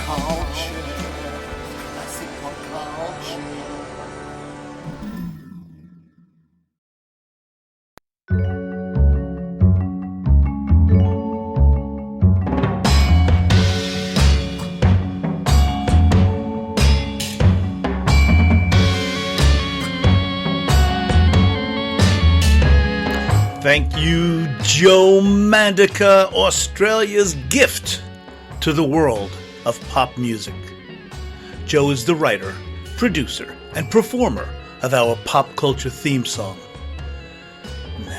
culture. Classic pop culture. Thank you, Joe Mandica, Australia's gift to the world of pop music. Joe is the writer, producer, and performer of our pop culture theme song.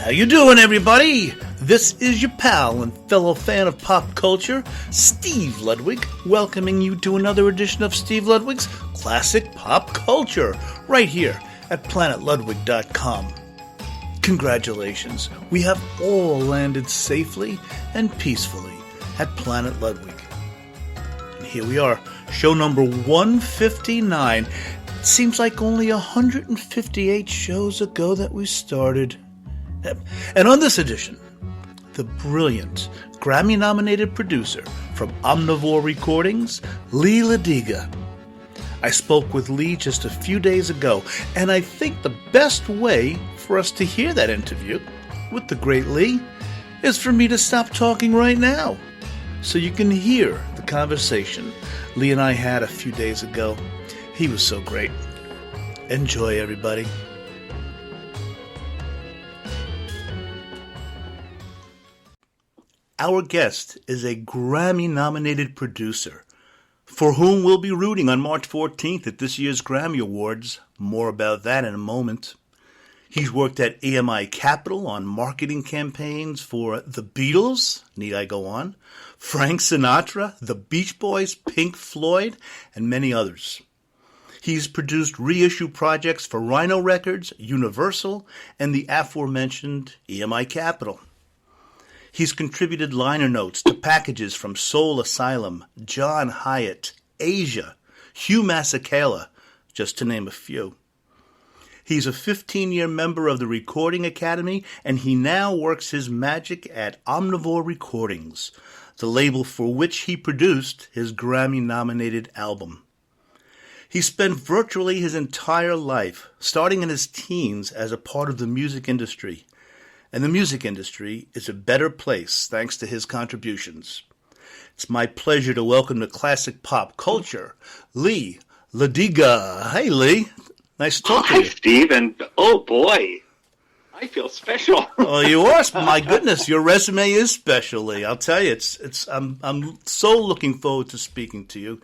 How you doing, everybody? This is your pal and fellow fan of pop culture, Steve Ludwig, welcoming you to another edition of Steve Ludwig's Classic Pop Culture, right here at PlanetLudwig.com. Congratulations, we have all landed safely and peacefully at Planet Ludwig. And here we are, show number 159. It seems like only 158 shows ago that we started. And on this edition, the brilliant Grammy-nominated producer from Omnivore Recordings, LEE LODYGA. I spoke with Lee just a few days ago, and I think the best way for us to hear that interview with the great Lee is for me to stop talking right now, so you can hear the conversation Lee and I had a few days ago. He was so great. Enjoy, everybody. Our guest is a Grammy-nominated producer for whom we'll be rooting on March 14th at this year's Grammy Awards. More about that in a moment. He's worked at EMI Capital on marketing campaigns for the Beatles, need I go on, Frank Sinatra, the Beach Boys, Pink Floyd, and many others. He's produced reissue projects for Rhino Records, Universal, and the aforementioned EMI Capital. He's contributed liner notes to packages from Soul Asylum, John Hyatt, Asia, Hugh Masekela, just to name a few. He's a 15-year member of the Recording Academy, and he now works his magic at Omnivore Recordings, the label for which he produced his Grammy-nominated album. He spent virtually his entire life, starting in his teens, as a part of the music industry. And the music industry is a better place thanks to his contributions. It's my pleasure to welcome to Classic Pop Culture, LEE LODYGA. Hey, Lee. Nice to talk to you. Hi, Steve, and oh boy, I feel special. Oh, you are. My goodness, your resume is special, Lee. I'll tell you, I'm so looking forward to speaking to you.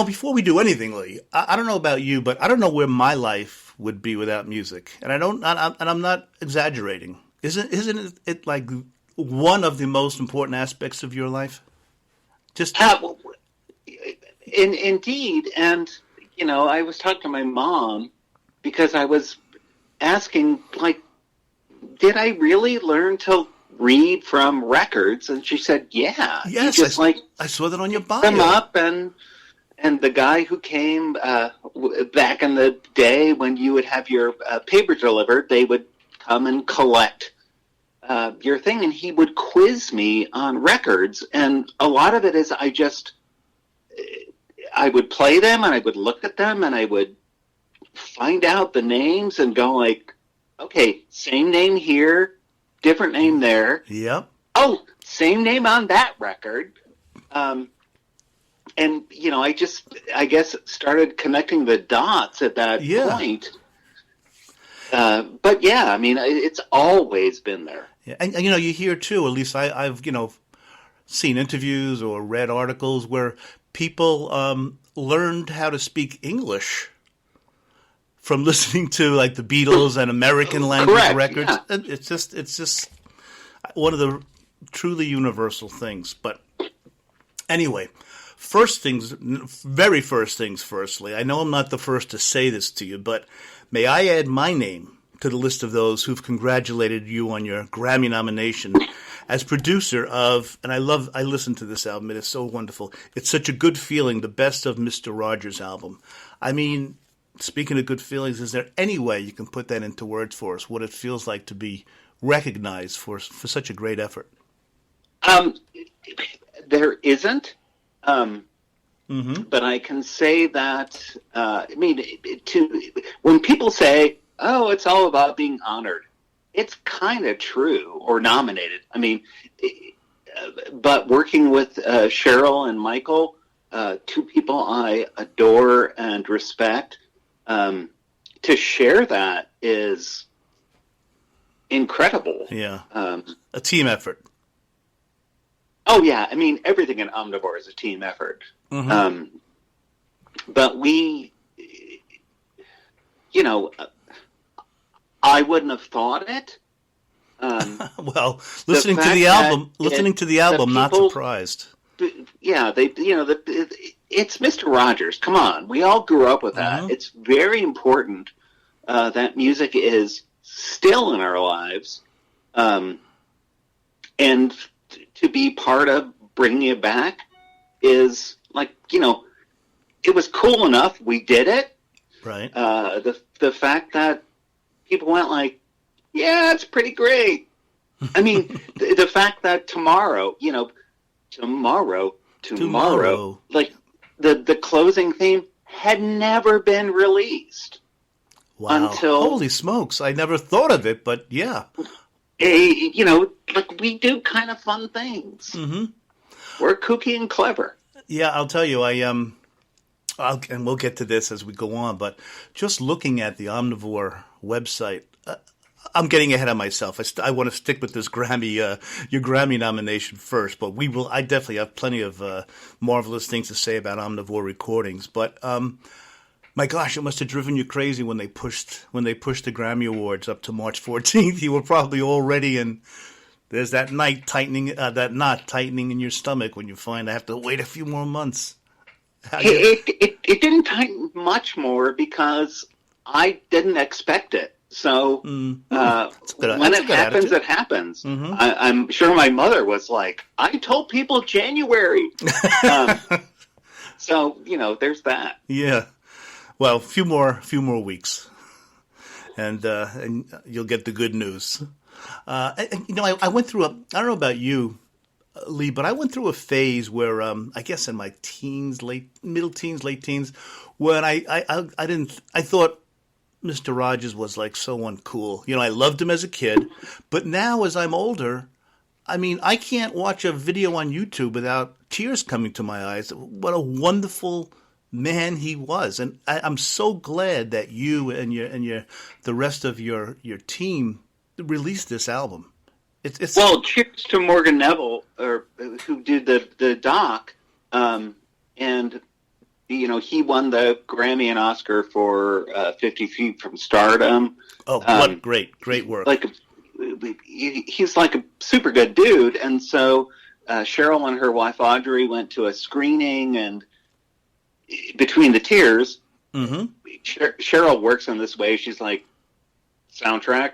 Before we do anything, Lee, I don't know about you, but I don't know where my life would be without music, and I'm not exaggerating. Isn't it like one of the most important aspects of your life? Indeed, and I was talking to my mom because I was asking, like, did I really learn to read from records? And she said, yeah. Yes, I saw that on your bio. Them up and the guy who came back in the day when you would have your paper delivered, they would come and collect your thing, and he would quiz me on records. And a lot of it is I would play them, and I would look at them, and I would find out the names and go like, okay, same name here, different name there. Yep. Oh, same name on that record. And, I guess started connecting the dots at that point. But yeah, I mean, it's always been there. Yeah. And you hear too, at least I've, seen interviews or read articles where people learned how to speak English from listening to like the Beatles and American language records. Yeah. It's just one of the truly universal things. But anyway, very first things firstly, I know I'm not the first to say this to you, but may I add my name to the list of those who've congratulated you on your Grammy nomination as producer of, and I listened to this album, it is so wonderful. It's such a good feeling, the Best of Mr. Rogers album. I mean, speaking of good feelings, is there any way you can put that into words for us, what it feels like to be recognized for such a great effort? there isn't. But I can say that, when people say, oh, it's all about being honored, it's kind of true, or nominated. I mean, but working with Cheryl and Michael, two people I adore and respect, to share that is incredible. Yeah. A team effort. Oh, yeah. I mean, everything in Omnivore is a team effort. But we, I wouldn't have thought it. Well, listening to the album, not surprised. Yeah, it's Mr. Rogers. Come on. We all grew up with that. It's very important that music is still in our lives. And to be part of bringing it back is it was cool enough. We did it. Right. The fact that people went like, yeah, it's pretty great. I mean, the fact that tomorrow, like the closing theme had never been released. Wow. Until, holy smokes. I never thought of it, but yeah. Like we do kind of fun things. We're kooky and clever. Yeah, I'll tell you, and we'll get to this as we go on, but just looking at the Omnivore website, I'm getting ahead of myself. I want to stick with this your Grammy nomination first, but I definitely have plenty of marvelous things to say about Omnivore Recordings. But my gosh, it must have driven you crazy when they pushed the Grammy-Awards up to March 14th. You were probably all ready, and there's that knot tightening in your stomach when you find I have to wait a few more months. It didn't tighten much more because I didn't expect it. So when it happens, it happens. I'm sure my mother was like, I told people January. So, there's that. Yeah. Well, a few more weeks, and you'll get the good news. I went through I don't know about you, Lee, but I went through a phase where I guess in my middle teens, late teens, when I thought Mr. Rogers was like so uncool. I loved him as a kid, but now as I'm older, I mean, I can't watch a video on YouTube without tears coming to my eyes. What a wonderful man he was, and I'm so glad that you and the rest of your team released this album. Well, cheers to Morgan Neville, who did the doc, and he won the Grammy and Oscar for 50 Feet from Stardom. Oh, what great work! He's like a super good dude, and so Cheryl and her wife Audrey went to a screening, and between the tears, Cheryl works in this way. She's like, soundtrack,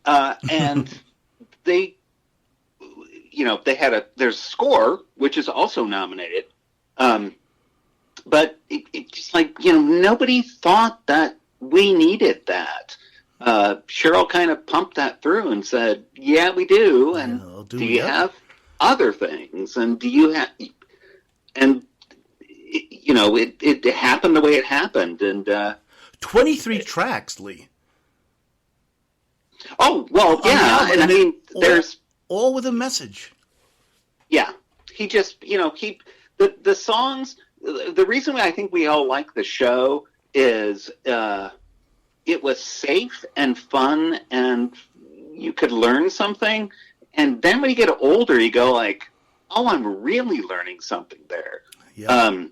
and they had there's a score which is also nominated. But it just nobody thought that we needed that. Cheryl kind of pumped that through and said, yeah, we do. And do you have other things? And do you have, and it happened the way it happened. And 23 tracks, Lee. Oh, well, yeah. And I mean, there's all with a message. Yeah. He just, the songs, the reason why I think we all like the show is it was safe and fun, and you could learn something. And then when you get older, you go like, oh, I'm really learning something there. Yeah.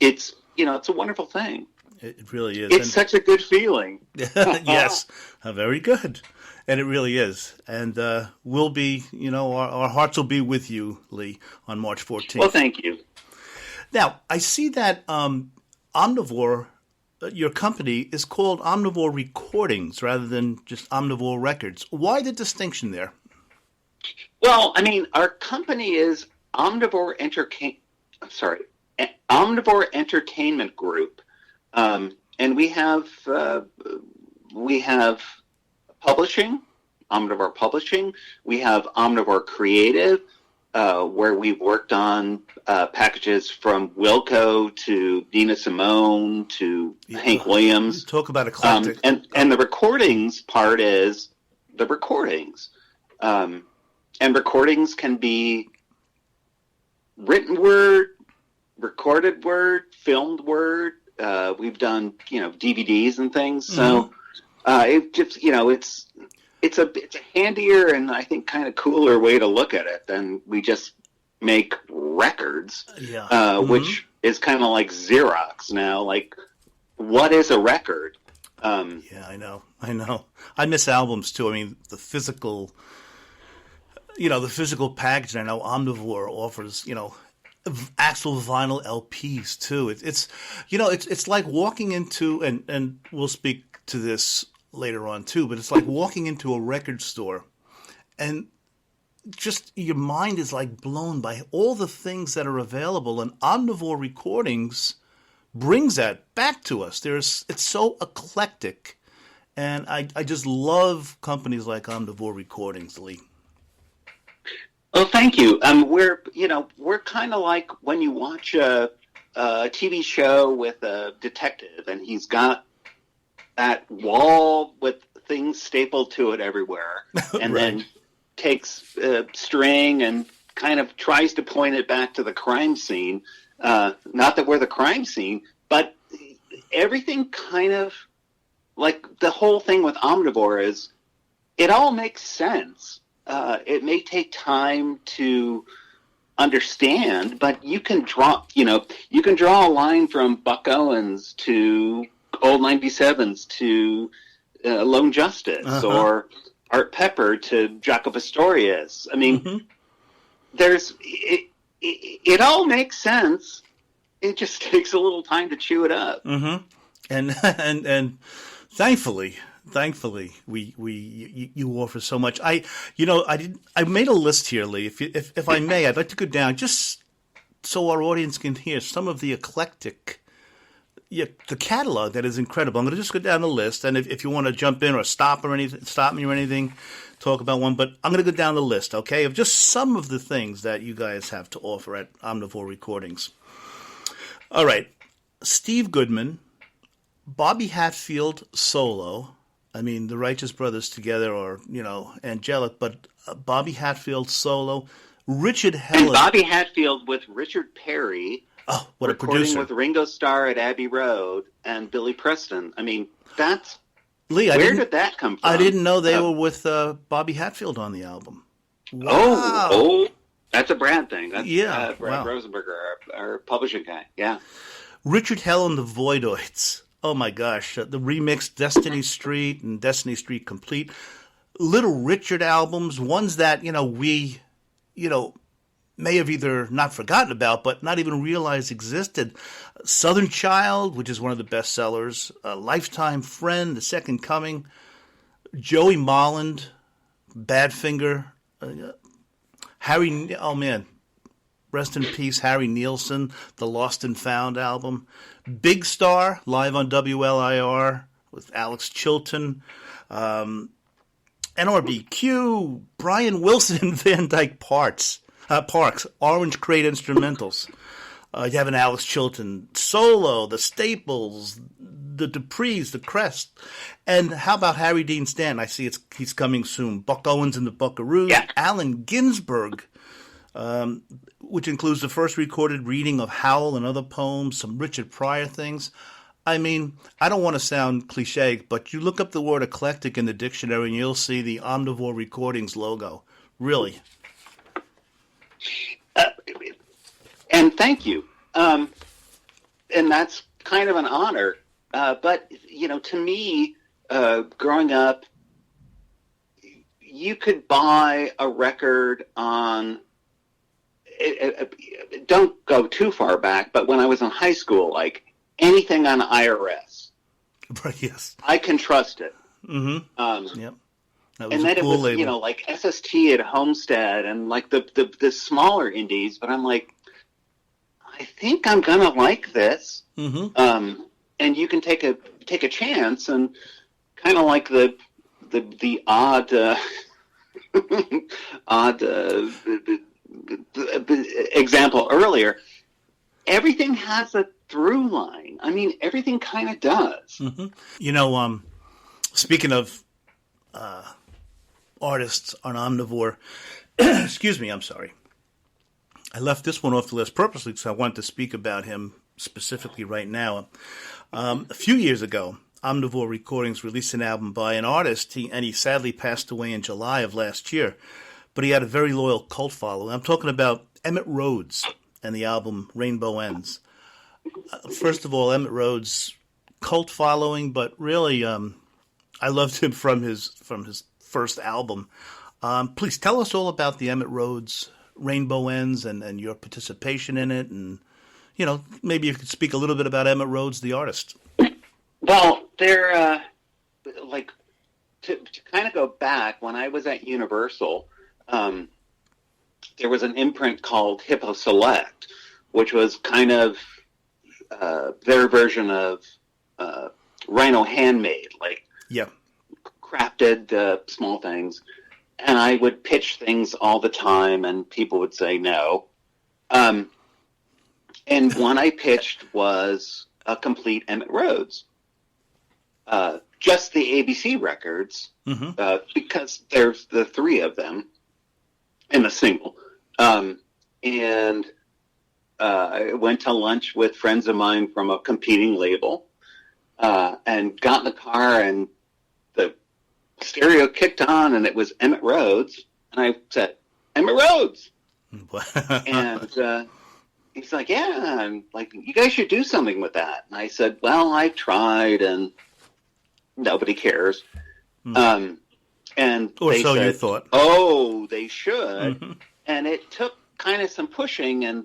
It's, it's a wonderful thing. It really is. It's such a good feeling. Yes, very good. And it really is. And we'll be, our hearts will be with you, Lee, on March 14th. Well, thank you. Now, I see that Omnivore, your company, is called Omnivore Recordings rather than just Omnivore Records. Why the distinction there? Well, I mean, our company is Omnivore Entertainment Group. And we have publishing, Omnivore Publishing. We have Omnivore Creative. where we've worked on packages from Wilco to Nina Simone to Hank Williams. Talk about eclectic. And the recordings part is the recordings. And recordings can be written word, recorded word, filmed word. We've done, DVDs and things. So it just, it's a handier and I think kind of cooler way to look at it than we just make records, which is kind of like Xerox now. Like, what is a record? Yeah, I know. I miss albums too. I mean, the physical package. I know Omnivore offers, actual vinyl LPs too. It's like walking into, and we'll speak to this later on too, but it's like walking into a record store and just your mind is like blown by all the things that are available, and Omnivore Recordings brings that back to us. It's so eclectic, and I just love companies like Omnivore Recordings, Lee. Well, thank you. We're kind of like when you watch a TV show with a detective and he's got that wall with things stapled to it everywhere, and then takes string and kind of tries to point it back to the crime scene. Not that we're the crime scene, but everything kind of, like the whole thing with Omnivore is, it all makes sense. It may take time to understand, but you can draw a line from Buck Owens to Old 97s to Lone Justice, or Art Pepper to Jaco Pastorius. I mean, it all makes sense. It just takes a little time to chew it up. And thankfully, you offer so much. I made a list here, Lee. If I may, I'd like to go down just so our audience can hear some of the eclectic. Yeah, the catalog that is incredible. I'm going to just go down the list, and if you want to jump in or stop me or anything, talk about one. But I'm going to go down the list, okay, of just some of the things that you guys have to offer at Omnivore Recordings. All right, Steve Goodman, Bobby Hatfield solo. I mean, the Righteous Brothers together are angelic, but Bobby Hatfield solo, Richard Helen, and Bobby Hatfield with Richard Perry. Oh, what a recording producer. With Ringo Starr at Abbey Road and Billy Preston. I mean, that's... Lee, where did that come from? I didn't know they were with Bobby Hatfield on the album. Wow. Oh, that's a Brad thing. That's Brad wow. Rosenberger, our publishing guy. Yeah. Richard Hell and the Voidoids. Oh, my gosh. The remixed Destiny Street and Destiny Street Complete. Little Richard albums, ones that, we, may have either not forgotten about, but not even realized existed. Southern Child, which is one of the best sellers. Lifetime Friend, The Second Coming. Joey Molland, Badfinger. Rest in peace, Harry Nilsson, the Lost and Found album. Big Star, live on WLIR with Alex Chilton. NRBQ, Brian Wilson and Van Dyke Parks, Orange Crate Instrumentals. You have an Alex Chilton solo, the Staples, the Duprees, the Crest. And how about Harry Dean Stanton? I see he's coming soon. Buck Owens and the Buckaroos. Yeah. Allen Ginsberg, which includes the first recorded reading of Howl and other poems, some Richard Pryor things. I mean, I don't want to sound cliche, but you look up the word eclectic in the dictionary and you'll see the Omnivore Recordings logo. Really. And thank you. And that's kind of an honor. But, to me, growing up, you could buy a record on... don't go too far back, but when I was in high school, like anything on IRS, right? Yes, I can trust it. Mm-hmm. Yep. And then cool it was, label. Like SST at Homestead and like the smaller indies. But I'm like, I think I'm gonna like this. Mm-hmm. And you can take a chance and kind of like the odd the example earlier, everything has a through line. I mean, everything kind of does. Mm-hmm. You know, speaking of artists on Omnivore, excuse me, I'm sorry. I left this one off the list purposely because I wanted to speak about him specifically right now. A few years ago, Omnivore Recordings released an album by an artist, and he sadly passed away in July of last year, but he had a very loyal cult following. I'm talking about EMMIT RHODES and the album Rainbow Ends. First of all, EMMIT RHODES, cult following, but really, I loved him from his first album. Please tell us all about the EMMIT RHODES Rainbow Ends and your participation in it, and you know, maybe you could speak a little bit about EMMIT RHODES, the artist. Well, they're like to kind of go back when I was at Universal. There was an imprint called Hippo Select, which was kind of their version of Rhino Handmade, like crafted small things. And I would pitch things all the time, and people would say no. And one I pitched was a complete EMMIT RHODES. Just the ABC records, because there's the three of them in a single. And I went to lunch with friends of mine from a competing label, and got in the car, and the stereo kicked on, and it was EMMIT RHODES, and I said, EMMIT RHODES! And he's like, yeah, and like, you guys should do something with that. And I said, well, I tried, and nobody cares. And or they so said, you thought. Oh, they should. And it took kind of some pushing, and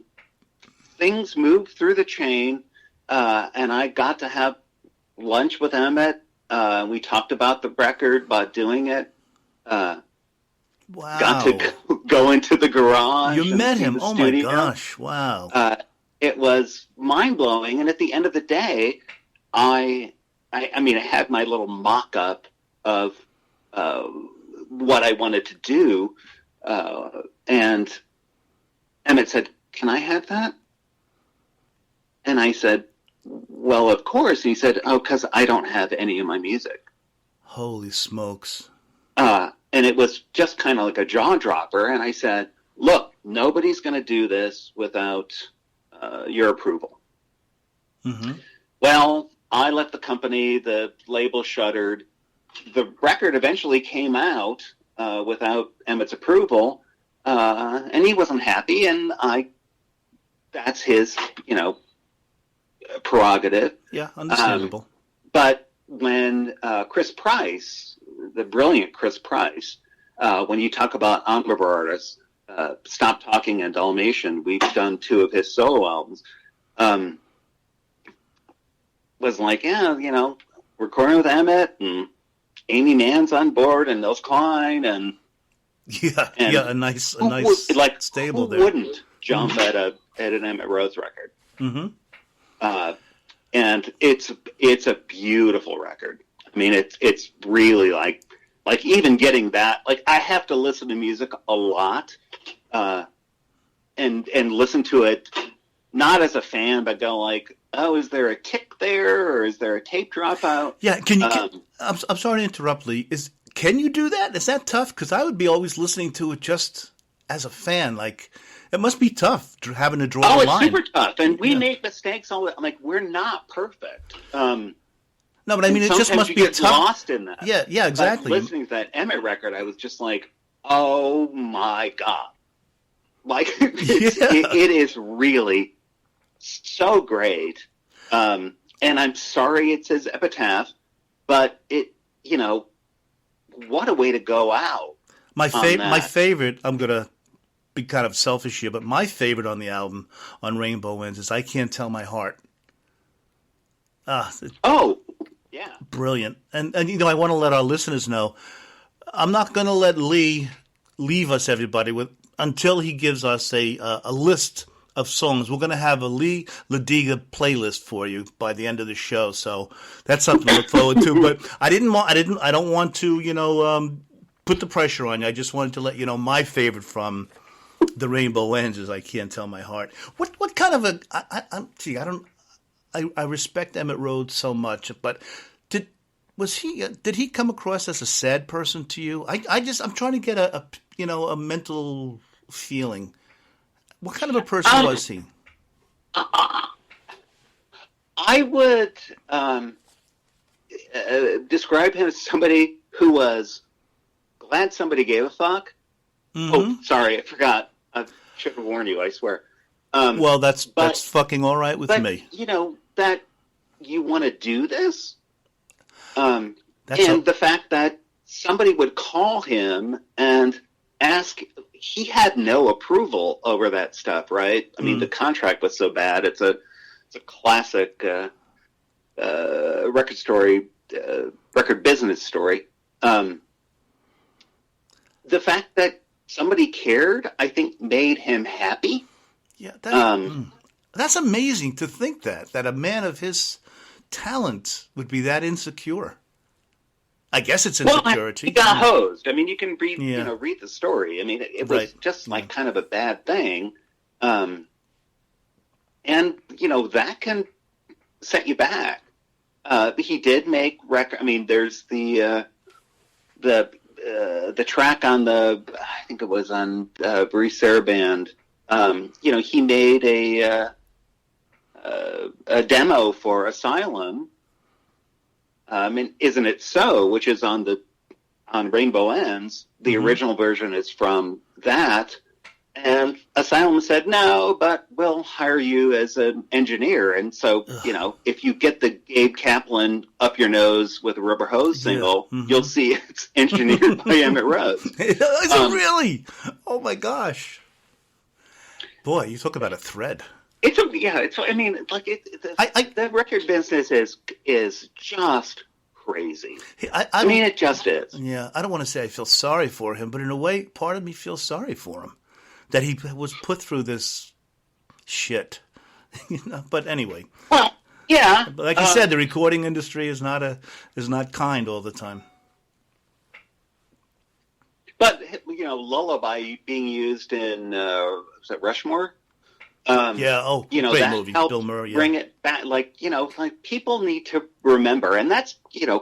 things moved through the chain, and I got to have lunch with Emmett. We talked about the record, about doing it. Wow. Got to go into the garage. You met him. Oh, my studio. gosh. Wow. It was mind-blowing, and at the end of the day, I mean, I had my little mock-up of what I wanted to do, and Emmett said, can I have that? And I said, well, of course. And he said, oh, because I don't have any of my music. Holy smokes. And it was just kind of like a jaw-dropper, and I said, look, nobody's going to do this without your approval. Well, I left the company, the label shuttered. The record eventually came out without Emmett's approval, and he wasn't happy, and that's his, prerogative. Yeah, understandable. But when Chris Price, the brilliant Chris Price, when you talk about Omnivore artists, Stop Talking and Dalmatian, we've done 2 of his solo albums, was like, yeah, recording with Emmett, and Amy Mann's on board, and Nils Klein, and a nice stable who there. Wouldn't jump at an EMMIT RHODES record? And it's a beautiful record. I mean, it's really like even getting that, like, I have to listen to music a lot, and listen to it not as a fan, but go like, oh, is there a kick there, or is there a tape dropout? Yeah, can you? I'm sorry to interrupt, Lee. Can you do that? Is that tough? Because I would be always listening to it just as a fan. Like, it must be tough having to draw the line. Oh, it's super tough, and we make mistakes all the time. Like, we're not perfect. No, but I mean, it just must be get tough. Lost in that. Yeah, exactly. But listening to that Emmett record, I was just like, oh my god! Like, it is really so great. And I'm sorry it's his epitaph, but it, what a way to go out. My favorite, I'm going to be kind of selfish here, but my favorite on the album, on Rainbow Ends, is I Can't Tell My Heart. Yeah. Brilliant. And I want to let our listeners know, I'm not going to let Lee leave us, everybody, until he gives us a list of songs. We're going to have a Lee LODYGA playlist for you by the end of the show, so that's something to look forward to. But I don't want to, put the pressure on you. I just wanted to let you know my favorite from The Rainbow Ends is I Can't Tell My Heart. What kind of a I respect Emmett Rhodes so much, but did he come across as a sad person to you? I'm trying to get a mental feeling. What kind of a person was he? I would describe him as somebody who was glad somebody gave a fuck. Mm-hmm. Oh, sorry, I forgot. I should have warned you, I swear. Well, that's fucking all right with me. That you want to do this? The fact that somebody would call him and ask, he had no approval over that stuff, right? I mean, the contract was so bad. It's a classic record business story. The fact that somebody cared, I think, made him happy. Yeah, that's amazing to think that a man of his talent would be that insecure. I guess it's insecurity. He got hosed. I mean, you can read the story. I mean, it was just like kind of a bad thing. And that can set you back. He did make record. I mean, there's the track on I think it was on Bruce Saraband. He made a demo for Asylum. And Isn't It So, which is on Rainbow Ends. The original version is from that. And Asylum said, no, but we'll hire you as an engineer. And so, if you get the Gabe Kaplan Up Your Nose with a Rubber Hose single, you'll see it's engineered by Emmett Rhodes. Is it really? Oh, my gosh. Boy, you talk about a thread. The record business is just crazy. I mean, it just is. Yeah, I don't want to say I feel sorry for him, but in a way, part of me feels sorry for him that he was put through this shit. But anyway. Well, yeah. Like you said, the recording industry is not kind all the time. But Lullaby being used in was that Rushmore? Great that movie, Bill Murray. Bring it back, like people need to remember, and that's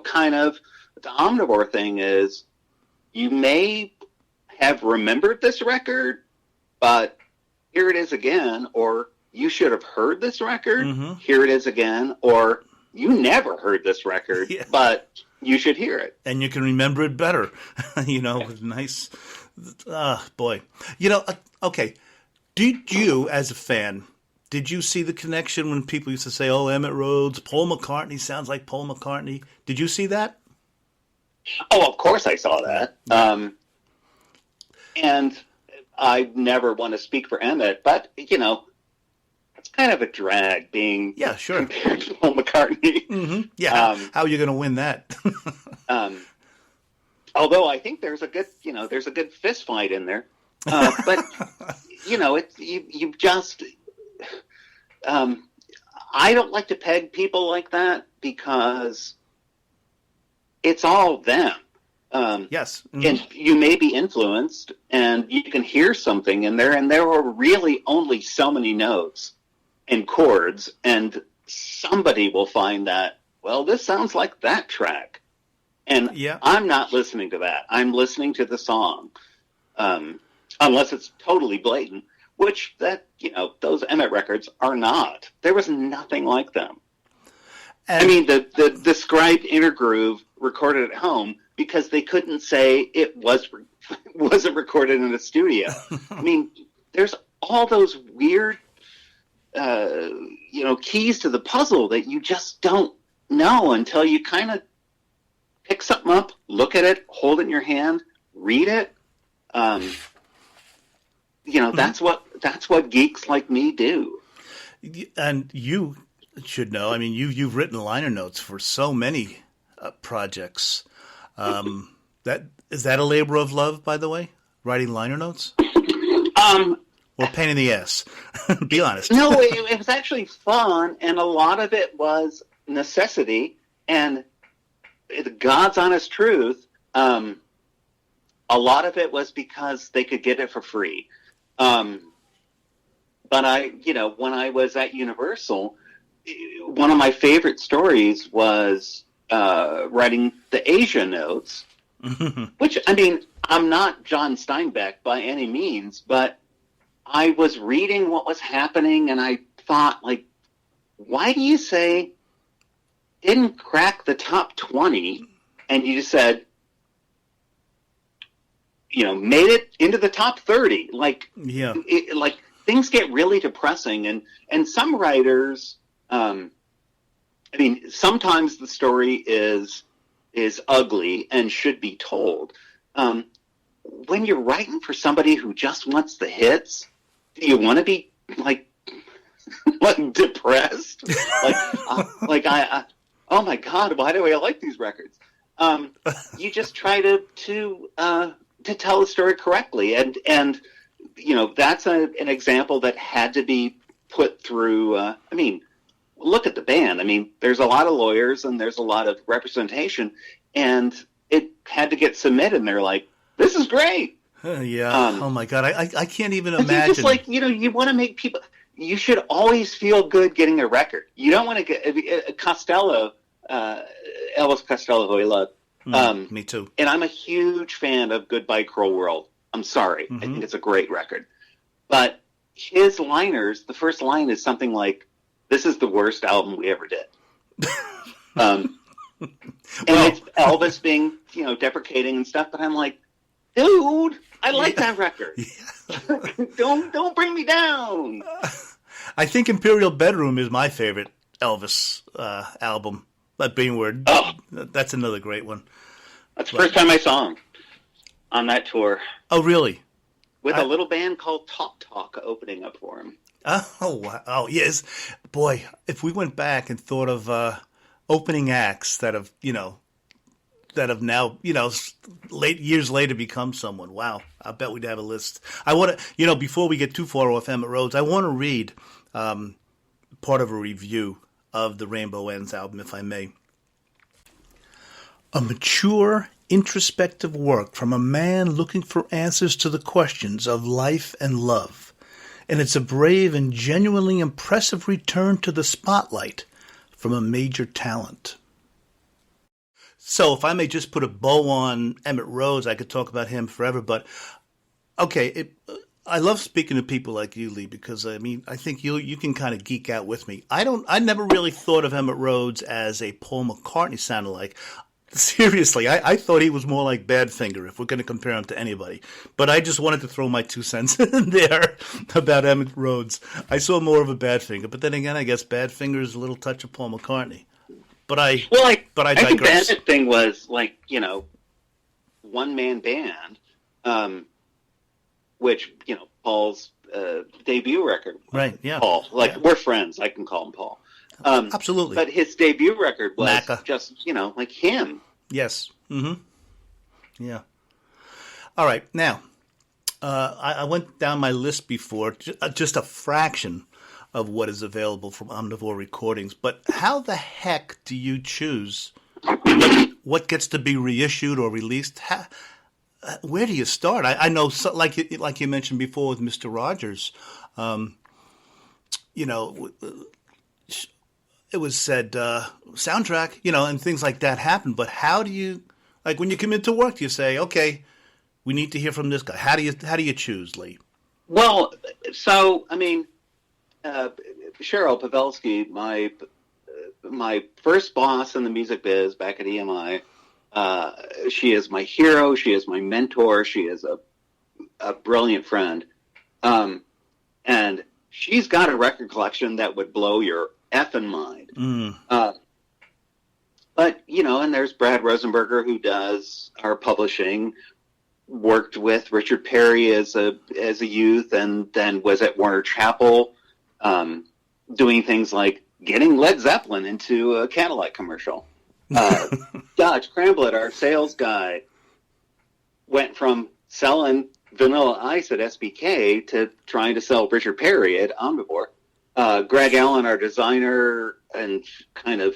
kind of the Omnivore thing is. You may have remembered this record, but here it is again, or you should have heard this record. Here it is again, or you never heard this record, but you should hear it, and you can remember it better. With nice, boy. Okay. Did you, as a fan, did you see the connection when people used to say, oh, Emmett Rhodes, Paul McCartney sounds like Paul McCartney? Did you see that? Oh, of course I saw that. And I never want to speak for Emmett, but, it's kind of a drag being compared to Paul McCartney. Yeah, how are you going to win that? Although I think there's a good fist fight in there. But you just. I don't like to peg people like that because it's all them. Yes, and you may be influenced, and you can hear something in there, and there are really only so many notes and chords, and somebody will find that. Well, this sounds like that track, and I'm not listening to that. I'm listening to the song. Unless it's totally blatant, which those Emmett records are not. There was nothing like them. And I mean, the described intergroove recorded at home because they couldn't say it wasn't recorded in a studio. I mean, there's all those weird, keys to the puzzle that you just don't know until you kind of pick something up, look at it, hold it in your hand, read it. That's what geeks like me do. And you should know. I mean, you've written liner notes for so many projects. That is that a labor of love, by the way? Writing liner notes? Or pain in the ass? Be honest. No, it was actually fun, and a lot of it was necessity. And the God's honest truth. A lot of it was because they could get it for free. But when I was at Universal, one of my favorite stories was writing the Asia notes, which, I mean, I'm not John Steinbeck by any means, but I was reading what was happening, and I thought, like, why do you say didn't crack the top 20, and you just said, made it into the top 30? Like, like things get really depressing, and some writers, sometimes the story is ugly and should be told. When you're writing for somebody who just wants the hits, do you want to be like depressed? Oh my God, why do I like these records? You just try to tell the story correctly, and that's an example that had to be put through. Look at the band. There's a lot of lawyers and there's a lot of representation, and it had to get submitted. And they're like, "This is great." Oh my God, I can't even imagine. Just like you want to make people. You should always feel good getting a record. You don't want to get Costello, Elvis Costello, who I love. Me too. And I'm a huge fan of Goodbye Cruel World. I'm sorry. I think it's a great record. But his liners, the first line is something like, "This is the worst album we ever did." And it's Elvis being, deprecating and stuff, but I'm like, dude, I like that record. Don't bring me down. I think Imperial Bedroom is my favorite Elvis album. That being word. Oh, that's another great one. That's the first time I saw him on that tour. Oh, really? With a little band called Talk Talk opening up for him. Oh, wow. Oh, yes. Boy, if we went back and thought of opening acts that have now, years later become someone. Wow. I bet we'd have a list. I want to, before we get too far off Emmett Rhodes, I want to read part of a review of the Rainbow Ends album, if I may. A mature, introspective work from a man looking for answers to the questions of life and love. And it's a brave and genuinely impressive return to the spotlight from a major talent. So if I may just put a bow on Emmett Rhodes, I could talk about him forever. But, okay, I love speaking to people like you, Lee, because, I think you can kind of geek out with me. I never really thought of Emmett Rhodes as a Paul McCartney sounded like. Seriously, I thought he was more like Badfinger, if we're going to compare him to anybody. But I just wanted to throw my 2 cents in there about Emmett Rhodes. I saw more of a Badfinger, but then again, I guess Badfinger is a little touch of Paul McCartney. I think the digress. Emmett thing was like, one-man band, which, Paul's debut record. Right, yeah. Paul. We're friends. I can call him Paul. Absolutely. But his debut record was Knack. just, like him. Yes. Mm-hmm. Yeah. All right. Now, I went down my list before, just a fraction of what is available from Omnivore Recordings. But how the heck do you choose what gets to be reissued or released? Where do you start? I know, like you mentioned before with Mr. Rogers, it was said soundtrack, and things like that happen. But how do you, like when you come into work, you say, okay, we need to hear from this guy. How do you choose, Lee? Well, so Cheryl Pavelski, my first boss in the music biz back at EMI, she is my hero. She is my mentor. She is a brilliant friend, and she's got a record collection that would blow your effing mind. But, and there's Brad Rosenberger, who does our publishing, worked with Richard Perry as a youth, and then was at Warner Chappell, doing things like getting Led Zeppelin into a Cadillac commercial. Dodge Cramblett, our sales guy, went from selling Vanilla Ice at SBK to trying to sell Richard Perry at Omnivore. Greg Allen, our designer and kind of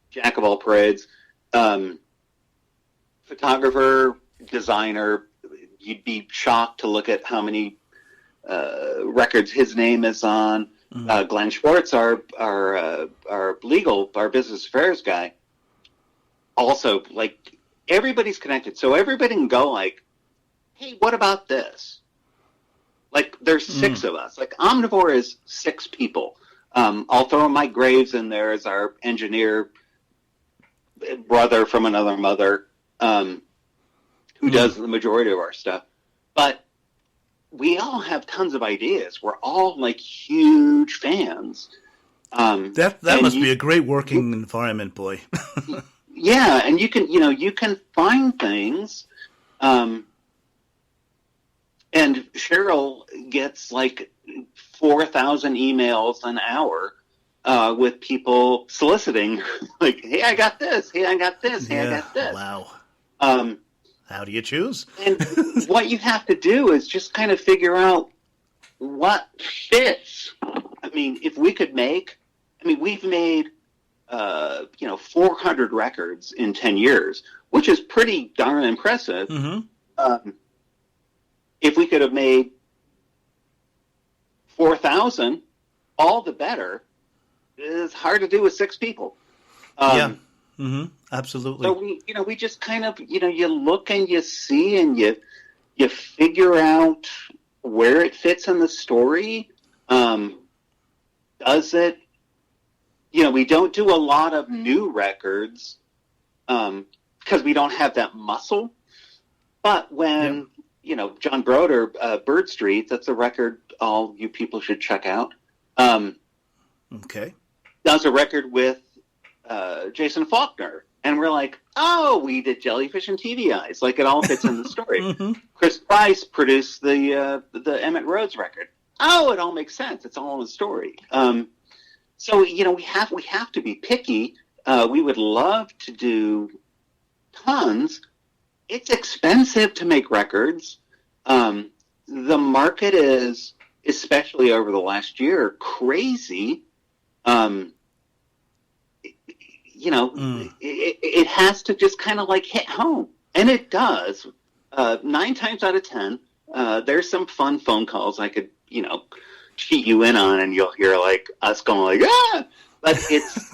jack of all trades, photographer, designer. You'd be shocked to look at how many records his name is on. Glenn Schwartz, our business affairs guy, also, like, everybody's connected. So everybody can go like, hey, what about this? Like, there's 6 of us. Like, Omnivore is 6 people. I'll throw Mike Graves in there as our engineer, brother from another mother, who does the majority of our stuff. But we all have tons of ideas. We're all, like, huge fans. That must be a great working environment, boy. Yeah, and you can find things. And Cheryl gets like 4,000 emails an hour with people soliciting, like, hey, I got this. Hey, I got this. Hey, I got this. Wow. How do you choose? And what you have to do is just kind of figure out what fits. I mean, if we could we've made 400 records in 10 years, which is pretty darn impressive. If we could have made 4,000, all the better. It's hard to do with 6 people. Absolutely. So we just kind of, you look and you see and you figure out where it fits in the story. Does it? We don't do a lot of new records because we don't have that muscle. But when, John Broder, Bird Street, that's a record all you people should check out. Okay. Does a record with Jason Faulkner. And we're like, oh, we did Jellyfish and TV Eyes. Like, it all fits in the story. Chris Price produced the EMMIT RHODES record. Oh, it all makes sense. It's all in the story. So, we have to be picky. We would love to do tons. It's expensive to make records. The market is, especially over the last year, crazy. It has to just kind of like hit home. And it does. 9 times out of 10, there's some fun phone calls I could, cheat you in on, and you'll hear like us going like, ah! But it's,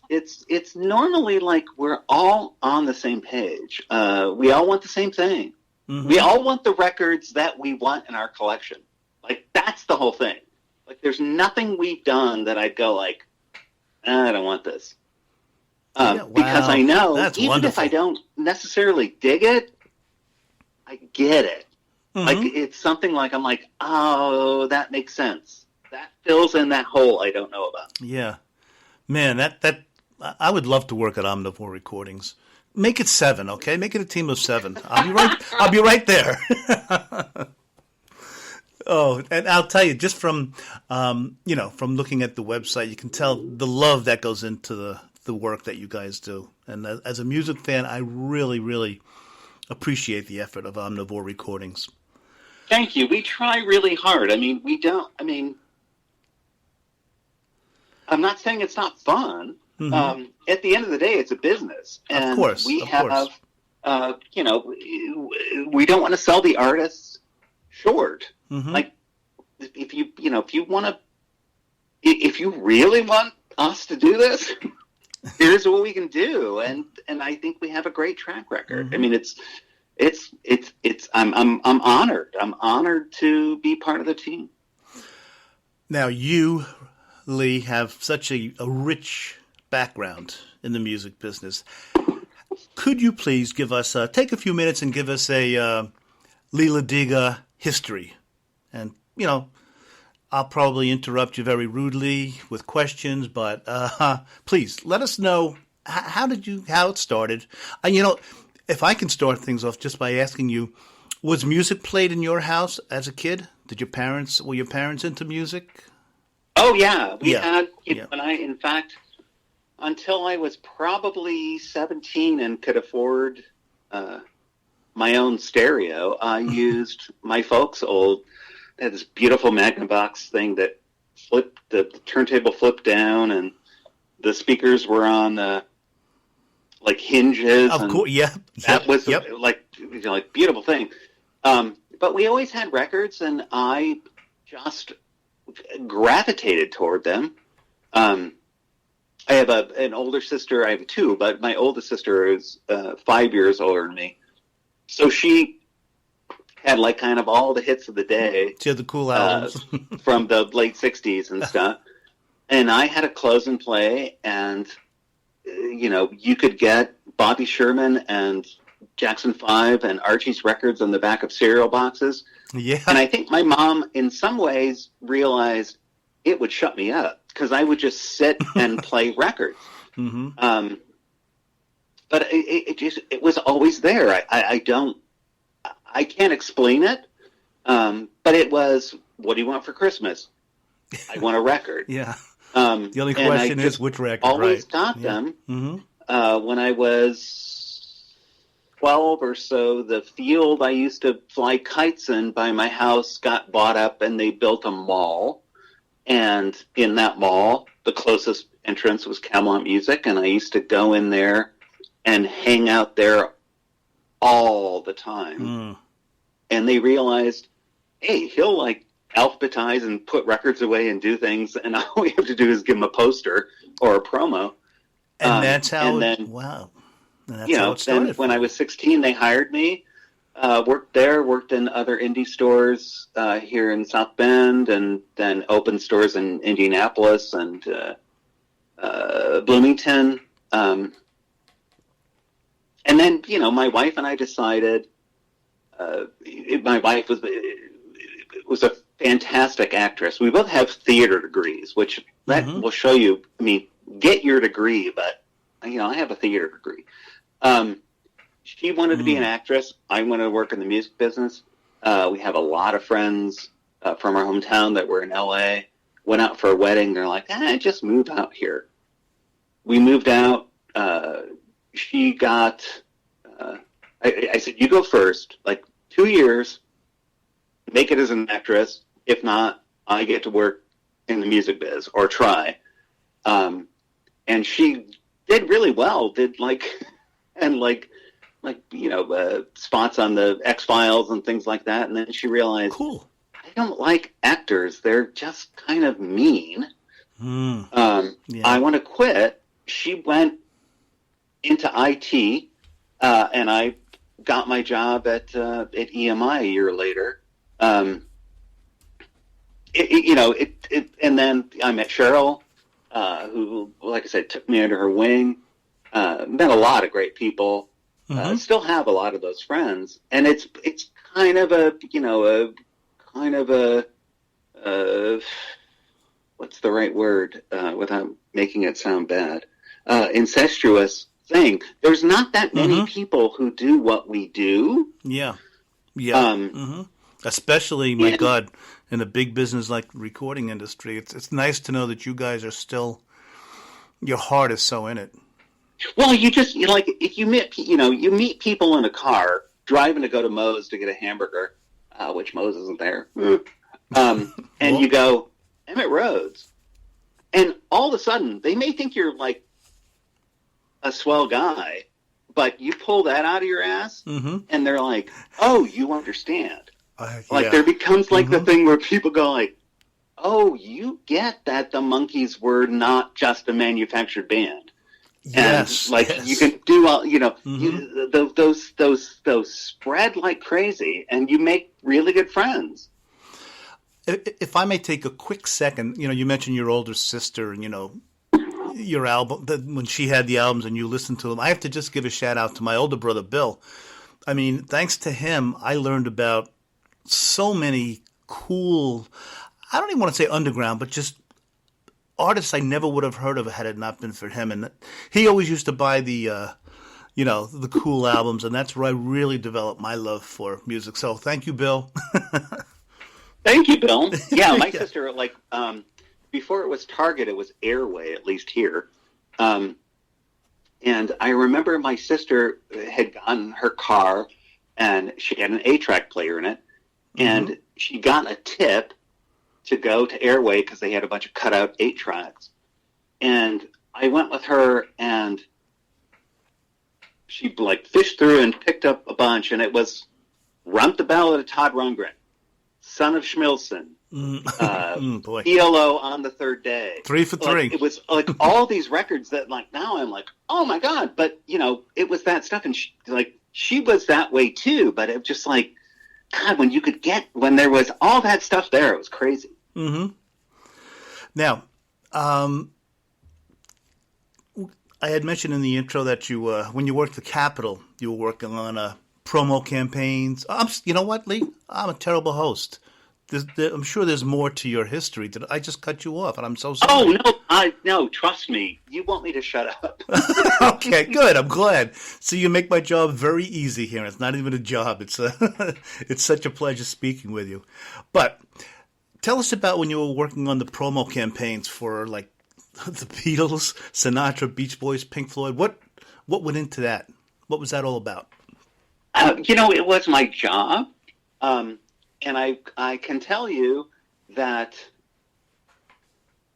it's normally like we're all on the same page. We all want the same thing. We all want the records that we want in our collection. Like, that's the whole thing. Like, there's nothing we've done that I'd go like, I don't want this. Because I know, that's even wonderful. if I don't necessarily dig it, I get it. Like, it's something like, I'm like, oh, that makes sense. That fills in that hole I don't know about. Yeah. Man, that I would love to work at Omnivore Recordings. Make it 7, okay? Make it a team of 7. I'll be right there. Oh, and I'll tell you, just from from looking at the website, you can tell the love that goes into the work that you guys do. And as a music fan, I really, really appreciate the effort of Omnivore Recordings. Thank you. We try really hard. I'm not saying it's not fun. At the end of the day, it's a business. And of course. We have, we don't want to sell the artists short. Like, if you really want us to do this, here's what we can do. And I think we have a great track record. I mean, I'm honored. I'm honored to be part of the team. Now, you, Lee, have such a rich background in the music business. Could you please give us, take a few minutes and give us a LEE LODYGA history? And, I'll probably interrupt you very rudely with questions, but please let us know how it started. If I can start things off just by asking you, was music played in your house as a kid? Were your parents into music? Oh yeah, we had. Yeah. When in fact, until I was probably 17 and could afford my own stereo, I used my folks' they had this beautiful Magnavox thing that the turntable flipped down, and the speakers were on like hinges. Of course, yeah. That was like beautiful thing. But we always had records, and I just gravitated toward them. I have an older sister. I have two, but my oldest sister is 5 years older than me. So she had like kind of all the hits of the day. She had the cool albums from the late 60s and stuff. And I had a close and play, and you could get Bobby Sherman and Jackson 5 and Archie's records on the back of cereal boxes. Yeah. And I think my mom, in some ways, realized it would shut me up because I would just sit and play records. Mm-hmm. But it was always there. I can't explain it. But it was, what do you want for Christmas? I want a record. Yeah. The only question is which record, always right? got them. Mm-hmm. When I was 12 or so, the field I used to fly kites in by my house got bought up, and they built a mall. And in that mall, the closest entrance was Camelot Music, and I used to go in there and hang out there all the time. Mm. And they realized, hey, he'll like alphabetize and put records away and do things, and all we have to do is give him a poster or a promo. And that's how. And then, wow. And that's you how know, it started. then when I was 16, they hired me. Worked there, worked in other indie stores here in South Bend, and then opened stores in Indianapolis and Bloomington. And then, you know, my wife and I decided, my wife was a fantastic actress. We both have theater degrees, which that will show you, I mean, get your degree, but, you know, I have a theater degree. She wanted to be an actress. I wanted to work in the music business. We have a lot of friends from our hometown that were in L.A., went out for a wedding. They're like, just move out here. We moved out. She got, I said, you go first, like 2 years, make it as an actress. If not, I get to work in the music biz or try. And she did really well, you know, spots on the X-Files and things like that. And then she realized, cool. I don't like actors. They're just kind of mean. I want to quit. She went into IT, and I got my job at EMI a year later. And then I met Cheryl, who, like I said, took me under her wing. Met a lot of great people. Still have a lot of those friends, and it's kind of a what's the right word without making it sound bad, incestuous thing. There's not that many people who do what we do. Yeah. Especially, my God, in a big business like the recording industry, it's nice to know that you guys are still, your heart is so in it. Well, if you meet people in a car driving to go to Moe's to get a hamburger, which Moe's isn't there, and you go, EMMIT RHODES, and all of a sudden they may think you're like a swell guy, but you pull that out of your ass, and they're like, oh, you understand. There becomes like the thing where people go like, oh, you get that the Monkees were not just a manufactured band. Yes, and you can do all, those spread like crazy, and you make really good friends. If I may take a quick second, you mentioned your older sister, and your album when she had the albums and you listened to them. I have to just give a shout out to my older brother Bill. I mean, thanks to him, I learned about so many cool. I don't even want to say underground, but just artists I never would have heard of had it not been for him. And he always used to buy the cool albums, and that's where I really developed my love for music. So thank you, Bill. Thank you, Bill. Yeah, my sister, before it was Target, it was Airway, at least here. And I remember my sister had gotten her car, and she had an 8-track player in it, and she got a tip to go to Airway because they had a bunch of cutout 8-tracks. And I went with her, and she fished through and picked up a bunch, and it was Rump the Ballad of Todd Rundgren, Son of Schmilson, Boy. ELO on the Third Day. 3 for 3. Like, it was like all these records that like now I'm like, oh my God. But, you know, it was that stuff. And she was that way too. But it was just like, God, when there was all that stuff there, it was crazy. Mm-hmm. Now, I had mentioned in the intro that you, when you worked for Capitol, you were working on promo campaigns. You know what, Lee? I'm a terrible host. I'm sure there's more to your history. Did I just cut you off? And I'm so sorry. Oh no! Trust me. You want me to shut up? Okay, good. I'm glad. So you make my job very easy here. It's not even a job. It's it's such a pleasure speaking with you. But tell us about when you were working on the promo campaigns for like the Beatles, Sinatra, Beach Boys, Pink Floyd. What went into that? What was that all about? It was my job. And I can tell you that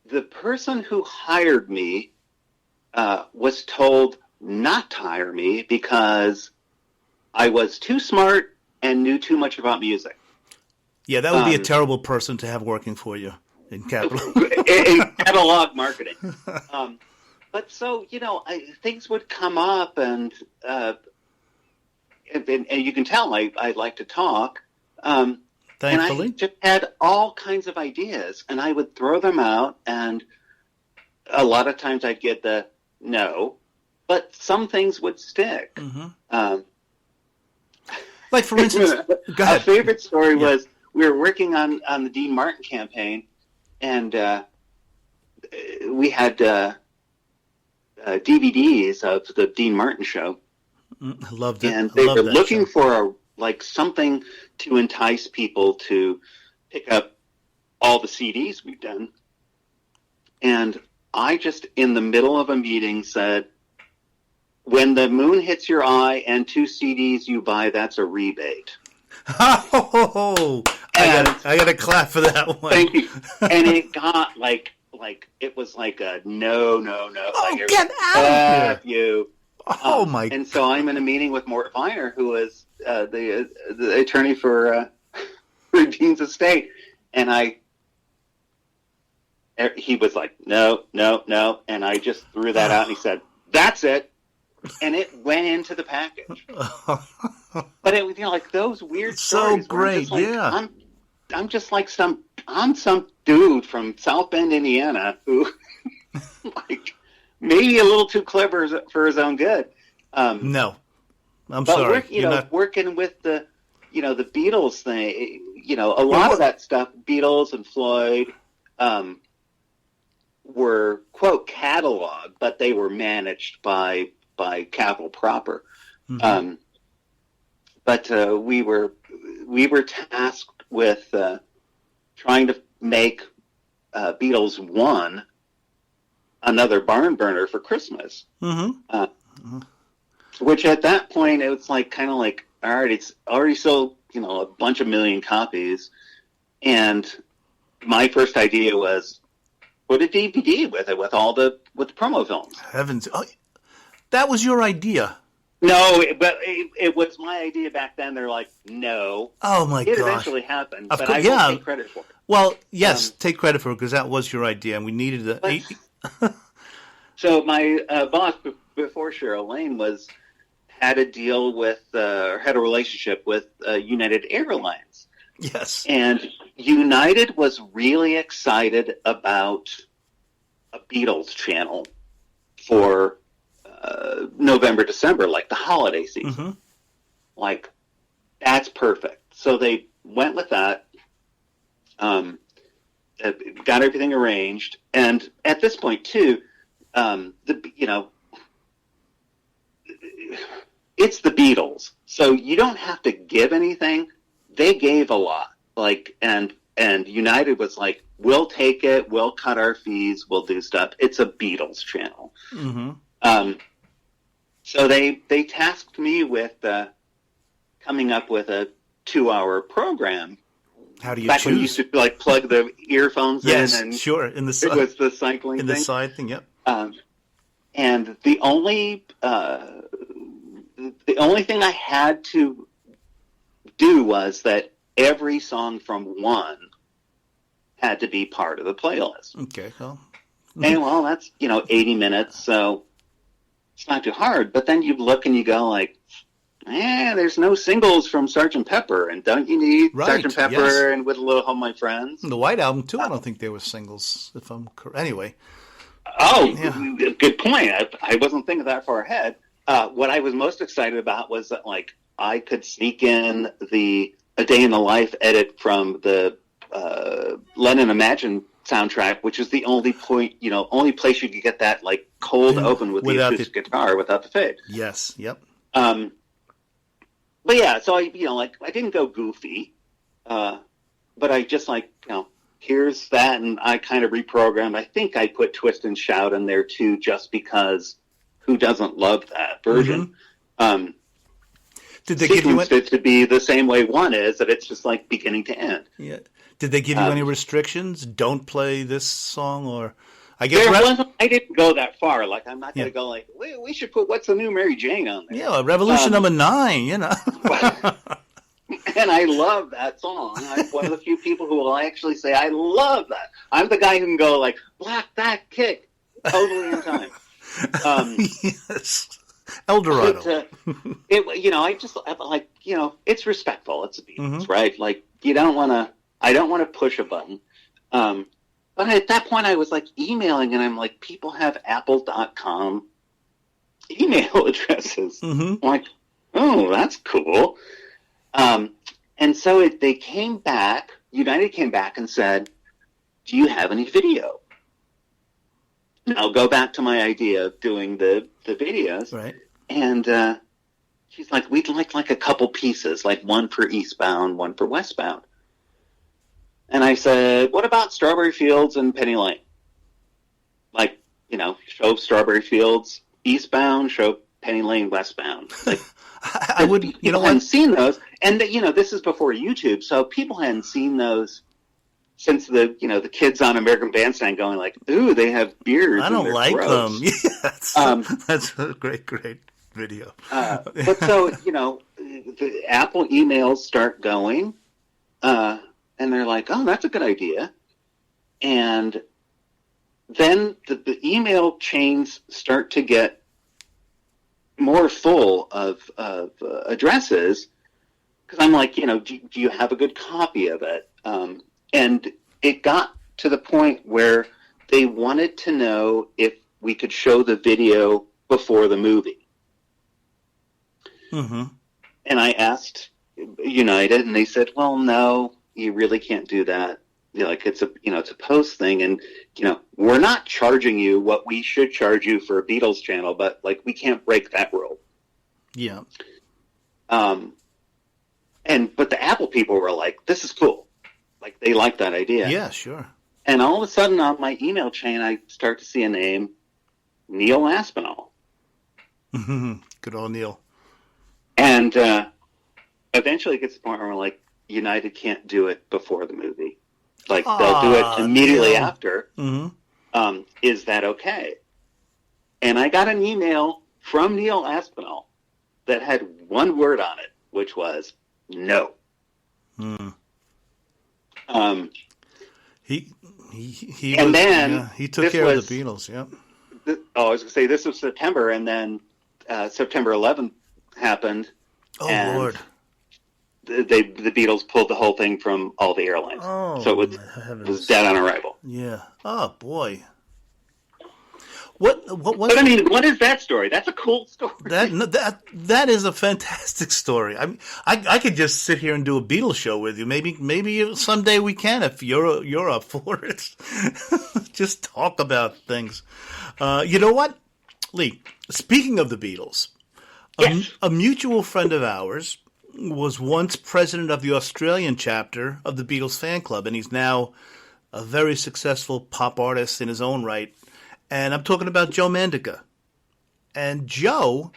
the person who hired me was told not to hire me because I was too smart and knew too much about music. Yeah, that would be a terrible person to have working for you in Capitol. in catalog marketing. But so, things would come up and you can tell I like to talk. Thankfully. And I just had all kinds of ideas, and I would throw them out, and a lot of times I'd get the no, but some things would stick. Mm-hmm. Like, for instance, go ahead. A favorite story was we were working on the Dean Martin campaign, and we had DVDs of the Dean Martin show. I loved it. And they were looking for something to entice people to pick up all the CDs we've done. And I just, in the middle of a meeting, said, when the moon hits your eye and 2 CDs you buy, that's a rebate. Oh, I got to clap for that one. Thank you. And it got it was like a no. Oh, get out of here. You. Oh, my. And so I'm in a meeting with Mort Viner, who was the attorney for Dean's estate. And he was like, no. And I just threw that out, and he said, that's it. And it went into the package. But it was, like those weird stories. So great, yeah. I'm just like some dude from South Bend, Indiana, who maybe a little too clever for his own good. No, I'm sorry. Working with the Beatles thing, a lot of that stuff, Beatles and Floyd, were quote catalog, but they were managed by Capitol proper. Mm-hmm. But we were tasked with trying to make Beatles 1 another barn burner for Christmas. Mm-hmm. Which at that point, it was kind of like, all right, it's already sold, a bunch of million copies. And my first idea was put a DVD with it, with the promo films. Heavens. Oh, that was your idea. No, but it was my idea back then. They're like, no. Oh, my God. It eventually happened, but I won't take credit for it. Well, yes, take credit for it, because that was your idea, and we needed it. So my boss before Cheryl Lane had a deal with, or had a relationship with United Airlines. Yes. And United was really excited about a Beatles channel for November, December, like the holiday season. Mm-hmm. That's perfect. So they went with that, got everything arranged. And at this point, too, it's the Beatles, so you don't have to give anything. They gave a lot, and United was like, we'll take it, we'll cut our fees, we'll do stuff. It's a Beatles channel. Mm-hmm. So they tasked me with coming up with a 2-hour program. How do you Back choose? When you used to plug the earphones in, and sure, in the side, it was the cycling in thing. The side thing, yep. And the only thing I had to do was that every song from 1 had to be part of the playlist. Okay, well. And well, that's, 80 minutes, so it's not too hard. But then you look and you go like, there's no singles from Sgt. Pepper, and don't you need Sgt. Pepper yes. and With a Little Help, My Friends? The White Album, too, I don't think there were singles, if I'm correct. Anyway. Good point. I wasn't thinking that far ahead. What I was most excited about was that, like, I could sneak in A Day in the Life edit from the Lennon Imagine soundtrack, which is the only place you could get that, like, cold open with the acoustic guitar without the fade. Yes, yep. But yeah, so I didn't go goofy, but I just here's that, and I kind of reprogrammed. I think I put Twist and Shout in there too, just because who doesn't love that version? Mm-hmm. Did they give you it to be the same way one is, that it's just like beginning to end? Yeah. Did they give you any restrictions? Don't play this song, or I guess I didn't go that far. Like, I'm not going to go like, we should put What's the New Mary Jane on there. Yeah, Revolution number 9. And I love that song. I'm one of the few people who will actually say I love that. I'm the guy who can go like, Black that kick, totally in time. Yes, Eldorado. But, I just like, it's respectful. It's the Beatles, right? Like, I don't want to push a button. But at that point, I was like emailing, and I'm like, people have apple.com email addresses. I'm like, oh, that's cool. And so they came back, United came back and said, do you have any video? And I'll go back to my idea of doing the videos. Right. And she's like, we'd like a couple pieces, like one for Eastbound, one for Westbound. And I said, what about Strawberry Fields and Penny Lane? Like, show Strawberry Fields eastbound, show Penny Lane westbound. Like, I would, people hadn't seen those. And, this is before YouTube, so people hadn't seen those since the kids on American Bandstand going like, ooh, they have beards. I don't like throats. them. Yes. That's a great video. But so, the Apple emails start going, and they're like, oh, that's a good idea. And then the email chains start to get more full of addresses, because I'm like, do you have a good copy of it? And it got to the point where they wanted to know if we could show the video before the movie. Mm-hmm. And I asked United, and they said, well, no, you really can't do that. It's a post thing, and we're not charging you what we should charge you for a Beatles channel, but like we can't break that rule. Yeah. But the Apple people were like, this is cool. Like, they like that idea. Yeah, sure. And all of a sudden on my email chain, I start to see a name, Neil Aspinall. Good old Neil. And eventually it gets to the point where we're like, United can't do it before the movie. Like, they'll do it immediately after. Mm-hmm. Is that okay? And I got an email from Neil Aspinall that had one word on it, which was no. He took care of the Beatles. Yeah. I was going to say this was September, and then September 11th happened. Oh, Lord. The Beatles pulled the whole thing from all the airlines. Oh, so it was dead on arrival. Yeah. Oh, boy. What? But I mean, what is that story? That's a cool story. That is a fantastic story. I mean, I could just sit here and do a Beatles show with you. Maybe someday we can, if you're up for it. Just talk about things. You know what, Lee? Speaking of the Beatles, yes. A mutual friend of ours was once president of the Australian chapter of the Beatles fan club, and he's now a very successful pop artist in his own right. And I'm talking about Joe Mandica. And Joe,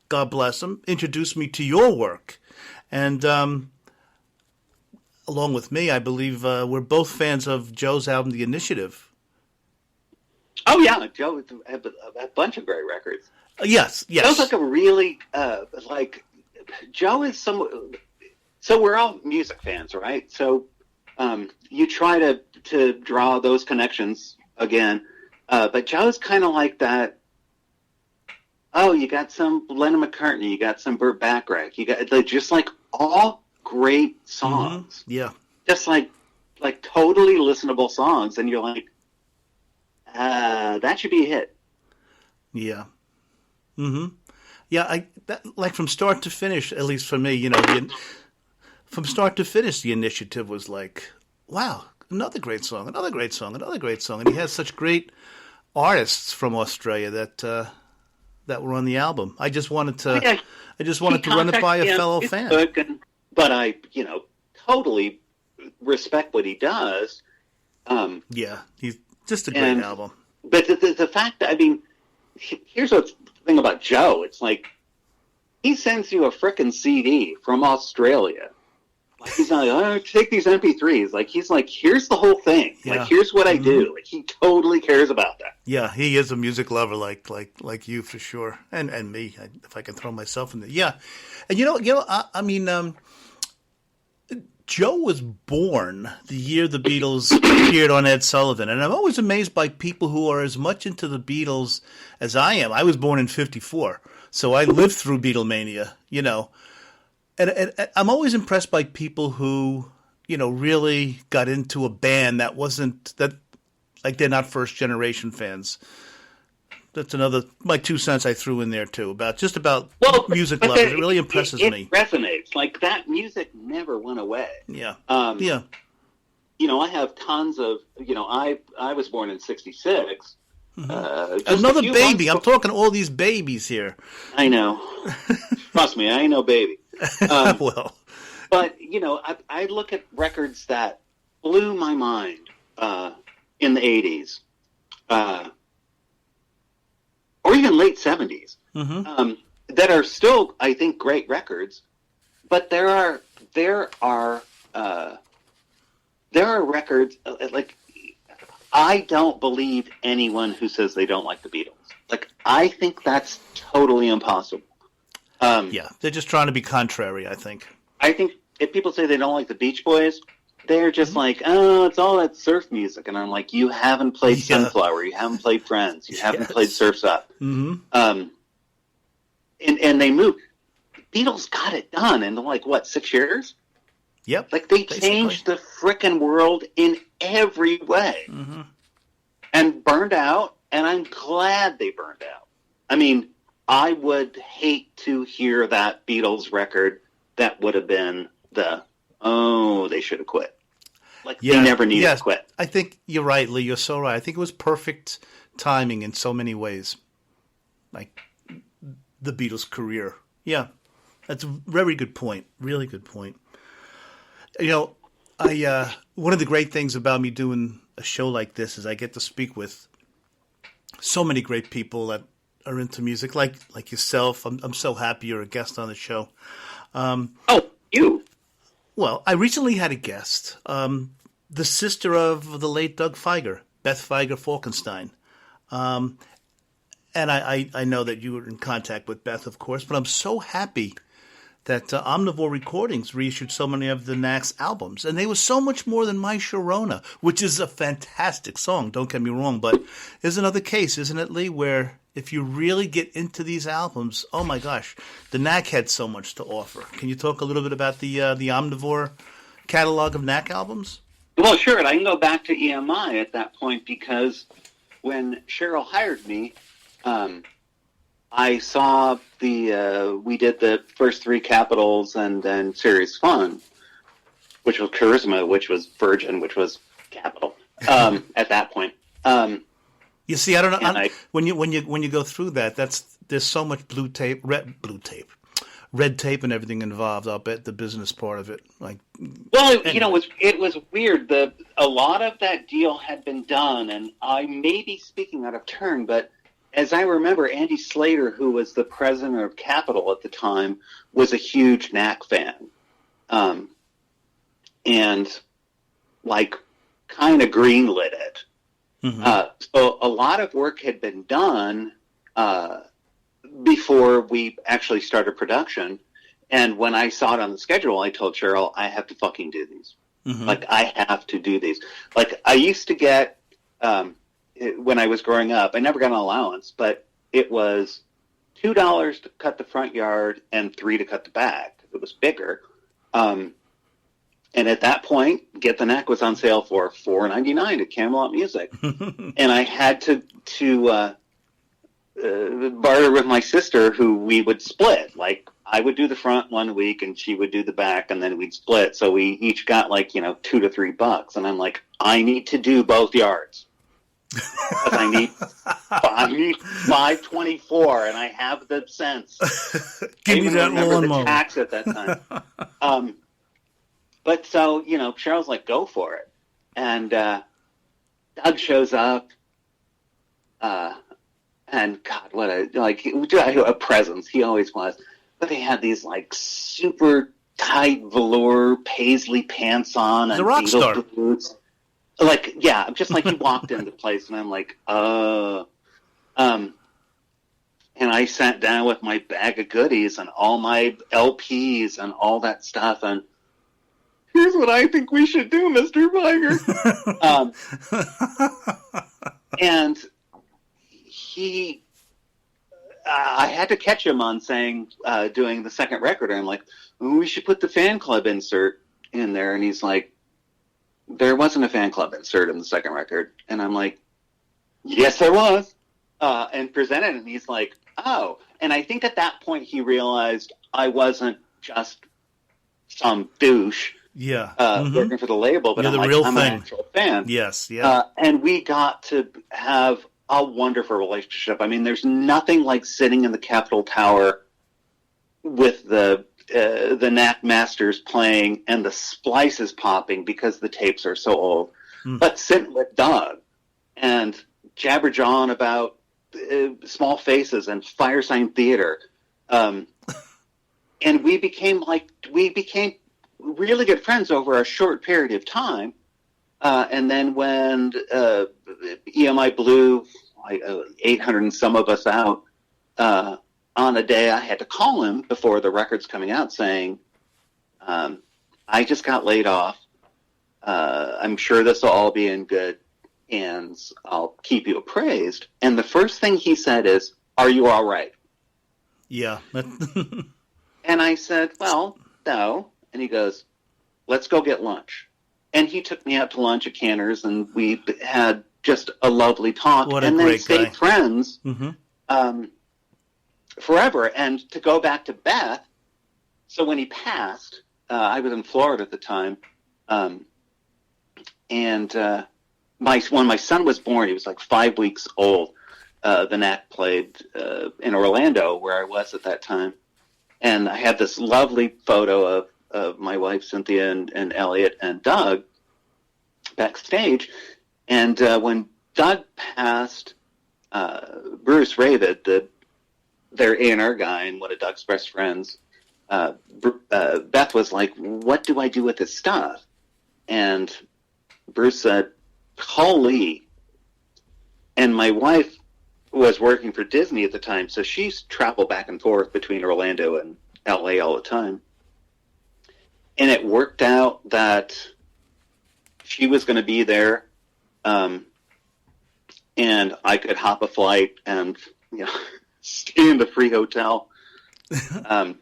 God bless him, introduced me to your work. And along with me, I believe we're both fans of Joe's album, The Initiative. Oh, yeah. Joe had a bunch of great records. Yes. Joe's like a really, Joe is so we're all music fans, right? So you try to draw those connections again. But Joe's kind of like that. Oh, you got some Lennon McCartney, you got some Burt Bacharach, you got just like all great songs. Mm-hmm. Yeah. Just like totally listenable songs, and you're like, that should be a hit. Yeah. Mm-hmm. Yeah, like from start to finish, at least for me, from start to finish, the initiative was like, wow, another great song, another great song, another great song. And he has such great artists from Australia that were on the album. I just wanted to run it by a fellow fan. But I, totally respect what he does. Yeah, he's just a great album. But the fact that, here's the thing about Joe. It's like, he sends you a frickin' CD from Australia. Like, he's not like, oh, take these MP3s. Like, he's like, here's the whole thing. Yeah. Like, here's what I do. Like, he totally cares about that. Yeah, he is a music lover like you for sure, and me, if I can throw myself in there. Yeah, and Joe was born the year the Beatles appeared on Ed Sullivan, and I'm always amazed by people who are as much into the Beatles as I am. I was born in '54, so I lived through Beatlemania, And I'm always impressed by people who, really got into a band that wasn't like they're not first generation fans. That's my 2 cents I threw in there too about music lovers. It really impresses me. It resonates. Like, that music never went away. Yeah. Yeah. I have tons of, I was born in '66. Another baby. I'm talking all these babies here. I know. Trust me, I ain't no baby. Well. But, I look at records that blew my mind in the 80s. Or even late 70s. Mm-hmm. That are still, I think, great records. But there are records, like, I don't believe anyone who says they don't like the Beatles. Like, I think that's totally impossible. Yeah, they're just trying to be contrary, I think. I think if people say they don't like the Beach Boys, they're just like, oh, it's all that surf music. And I'm like, you haven't played Sunflower, you haven't played Friends, you haven't played Surf's Up. Mm-hmm. And they moved. Beatles got it done in, 6 years? Yep. Like, they changed the frickin' world in every way. Mm-hmm. And burned out, and I'm glad they burned out. I would hate to hear that Beatles record that would have been they should have quit. Like, they never needed to quit. I think you're right, Lee. You're so right. I think it was perfect timing in so many ways. Like, the Beatles' career. Yeah. That's a very good point. Really good point. One of the great things about me doing a show like this is I get to speak with so many great people that are into music, like yourself. I'm so happy you're a guest on the show. You? Well, I recently had a guest, the sister of the late Doug Fieger, Beth Fieger Falkenstein. And I know that you were in contact with Beth, of course, but I'm so happy that Omnivore Recordings reissued so many of the Knack's albums. And they were so much more than My Sharona, which is a fantastic song, don't get me wrong. But there's another case, isn't it, Lee, where if you really get into these albums, oh my gosh, the Knack had so much to offer. Can you talk a little bit about the Omnivore catalog of Knack albums? Well, sure. And I can go back to EMI at that point, because when Cheryl hired me, I saw we did the first 3 Capitals and then Series Fun, which was Charisma, which was Virgin, which was Capital, at that point. You see, I don't know, when you go through that, there's so much red tape and everything involved. I'll bet the business part of it. It was weird. A lot of that deal had been done, and I may be speaking out of turn, but as I remember, Andy Slater, who was the president of Capitol at the time, was a huge Knack fan. And, kind of greenlit it. Mm-hmm. So a lot of work had been done before we actually started production. And when I saw it on the schedule, I told Cheryl, I have to fucking do these. Like, I have to do these. Like, I used to get, when I was growing up, I never got an allowance, but it was $2 to cut the front yard and $3 to cut the back. It was bigger. And at that point, Get the Knack was on sale for $4.99 at Camelot Music. And I had to barter with my sister, who we would split. Like, I would do the front one week and she would do the back, and then we'd split. So we each got like, $2 to $3. And I'm like, I need to do both yards. Because I need 524, and I have the sense. Give me that lawnmower. The tax at that time. But so, Cheryl's like, go for it. And Doug shows up. And God, what a presence. He always was. But they had these like super tight velour paisley pants on and the rock Beatles star boots. Like, yeah, just like he walked into the place, and I'm like, and I sat down with my bag of goodies and all my LPs and all that stuff, and here's what I think we should do, Mr. Fieger. And he, I had to catch him on saying, doing the second record, and I'm like, we should put the fan club insert in there, and he's like, there wasn't a fan club insert in the second record. And I'm like, yes, there was. And presented it, and he's like, oh. And I think at that point he realized I wasn't just some douche working for the label, but I'm an actual fan. Yes, yeah. And we got to have a wonderful relationship. I mean, there's nothing like sitting in the Capitol Tower with the Knack masters playing and the splices popping because the tapes are so old. But sitting with Doug and jabber-jawing about Small Faces and Firesign Theater. And we became really good friends over a short period of time. And then when EMI blew 800 and some of us out, on a day I had to call him before the record's coming out saying, I just got laid off. I'm sure this will all be in good hands. I'll keep you appraised. And the first thing he said is, are you all right? Yeah. And I said, well, no. And he goes, let's go get lunch. And he took me out to lunch at Canner's, and we had just a lovely talk. What a and great then stayed guy. friends. Forever. And to go back to Beth, so when he passed, I was in Florida at the time, and when my son was born, he was like 5 weeks old. The Knack played in Orlando, where I was at that time, and I had this lovely photo of my wife Cynthia and Elliot and Doug backstage. And when Doug passed, Bruce Ravid, their A&R guy and one of Doug's best friends, Beth was like, what do I do with this stuff? And Bruce said, call Lee. And my wife was working for Disney at the time, so she's traveled back and forth between Orlando and LA all the time. And it worked out that she was going to be there, and I could hop a flight and, stay in the free hotel. But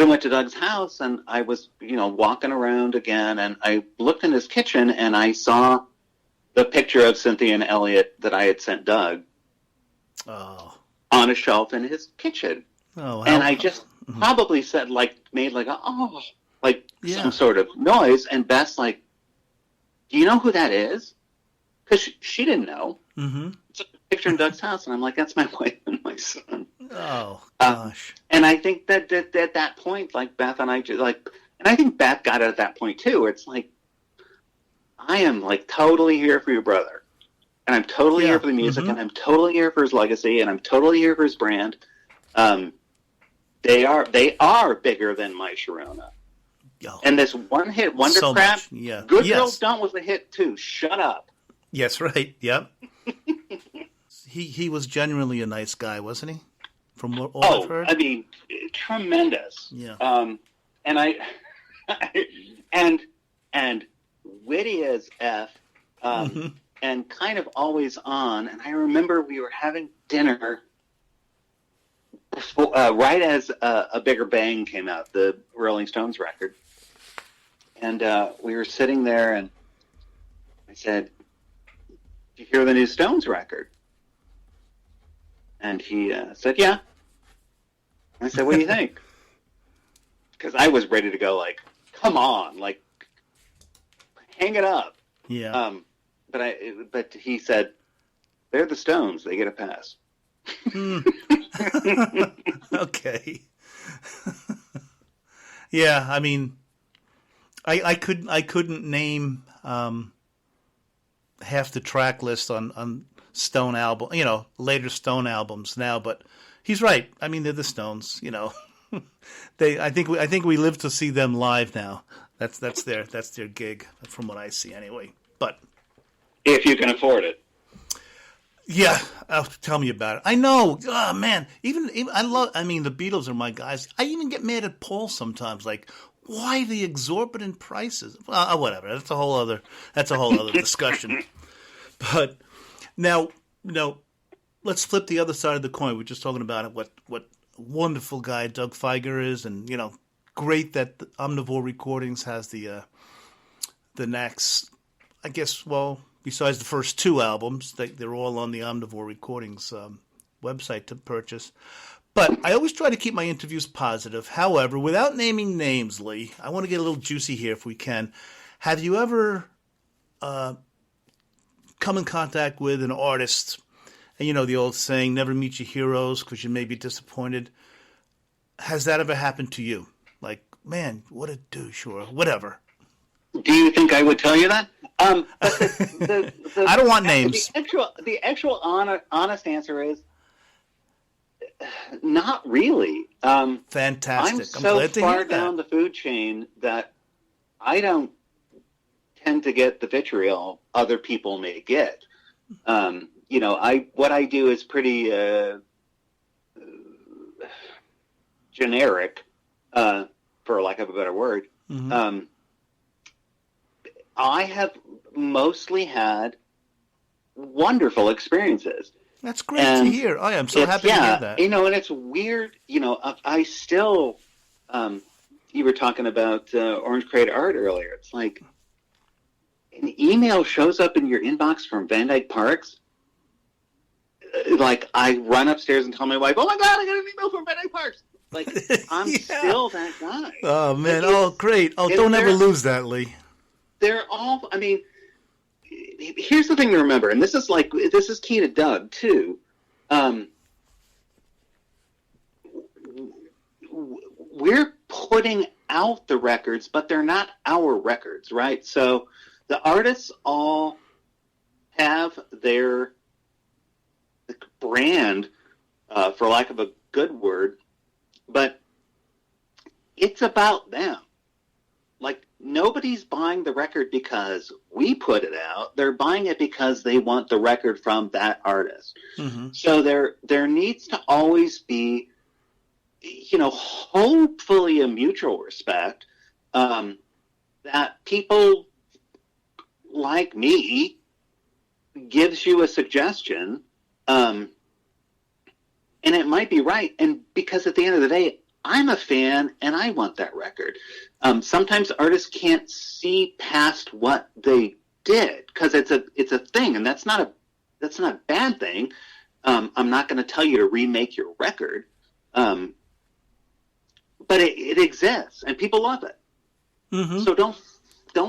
I went to Doug's house, and I was, walking around again, and I looked in his kitchen, and I saw the picture of Cynthia and Elliot that I had sent Doug on a shelf in his kitchen. And I just probably said, made some sort of noise, and Beth's like, do you know who that is? Because she didn't know. It's a picture in Doug's house, and I'm like, that's my wife and my son. Oh, gosh. And I think that at that point, Beth and I just, and I think Beth got it at that point, too. It's like, I am, totally here for your brother. And I'm totally here for the music, and I'm totally here for his legacy, and I'm totally here for his brand. They are bigger than My Sharona. Oh. And this one hit, Wonder So Crap, much, yeah. Good Yes. Girls Don't was a hit, too. Shut up. Yes, right. Yep. He was genuinely a nice guy, wasn't he? From what I've heard. I mean, tremendous. Yeah. And I and and witty as F, and kind of always on. And I remember we were having dinner before, right as A Bigger Bang came out, the Rolling Stones record. And we were sitting there, and I said, "Did you hear the new Stones record?" And he said, "Yeah." I said, "What do you think?" Because I was ready to go, like, come on, like, hang it up. Yeah. But he said, "They're the Stones. They get a pass." Okay. Yeah, I mean, I couldn't name half the track list on Stone album, later Stone albums now, but he's right. I mean, they're the Stones, I think we live to see them live now. That's their gig, from what I see anyway. But if you can afford it. Yeah, tell me about it. I know. Oh, man. Even the Beatles are my guys. I even get mad at Paul sometimes. Like, why the exorbitant prices? Well, whatever. That's a whole other discussion. But now, let's flip the other side of the coin. We're just talking about what wonderful guy Doug Fieger is, and great that the Omnivore Recordings has the Knack's. I guess, well, besides the first two albums, they're all on the Omnivore Recordings website to purchase. But I always try to keep my interviews positive. However, without naming names, Lee, I want to get a little juicy here if we can. Have you ever come in contact with an artist, and the old saying, never meet your heroes because you may be disappointed? Has that ever happened to you? Like, man, what a douche, or whatever. Do you think I would tell you that? But I don't want names. The actual honest answer is not really. Fantastic. I'm so far down the food chain that I don't tend to get the vitriol other people may get. What I do is pretty generic, for lack of a better word. Mm-hmm. I have mostly had wonderful experiences. That's great to hear. I am so happy to hear that. And it's weird. I still. You were talking about Orange Crate Art earlier. It's like an email shows up in your inbox from Van Dyke Parks. Like, I run upstairs and tell my wife, "Oh my God, I got an email from Van Dyke Parks." Like, I'm still that guy. Oh man! Great! Don't ever lose that, Lee. They're all. I mean, here's the thing to remember, and this is key to Doug too. We're putting out the records, but they're not our records, right? So the artists all have their brand, for lack of a good word, but it's about them. Like, nobody's buying the record because we put it out. They're buying it because they want the record from that artist. Mm-hmm. So there needs to always be, hopefully a mutual respect, that people like me gives you a suggestion, and it might be right. And because at the end of the day, I'm a fan and I want that record. Sometimes artists can't see past what they did because it's a thing, and that's not a bad thing. I'm not going to tell you to remake your record, but it exists and people love it. Mm-hmm. So don't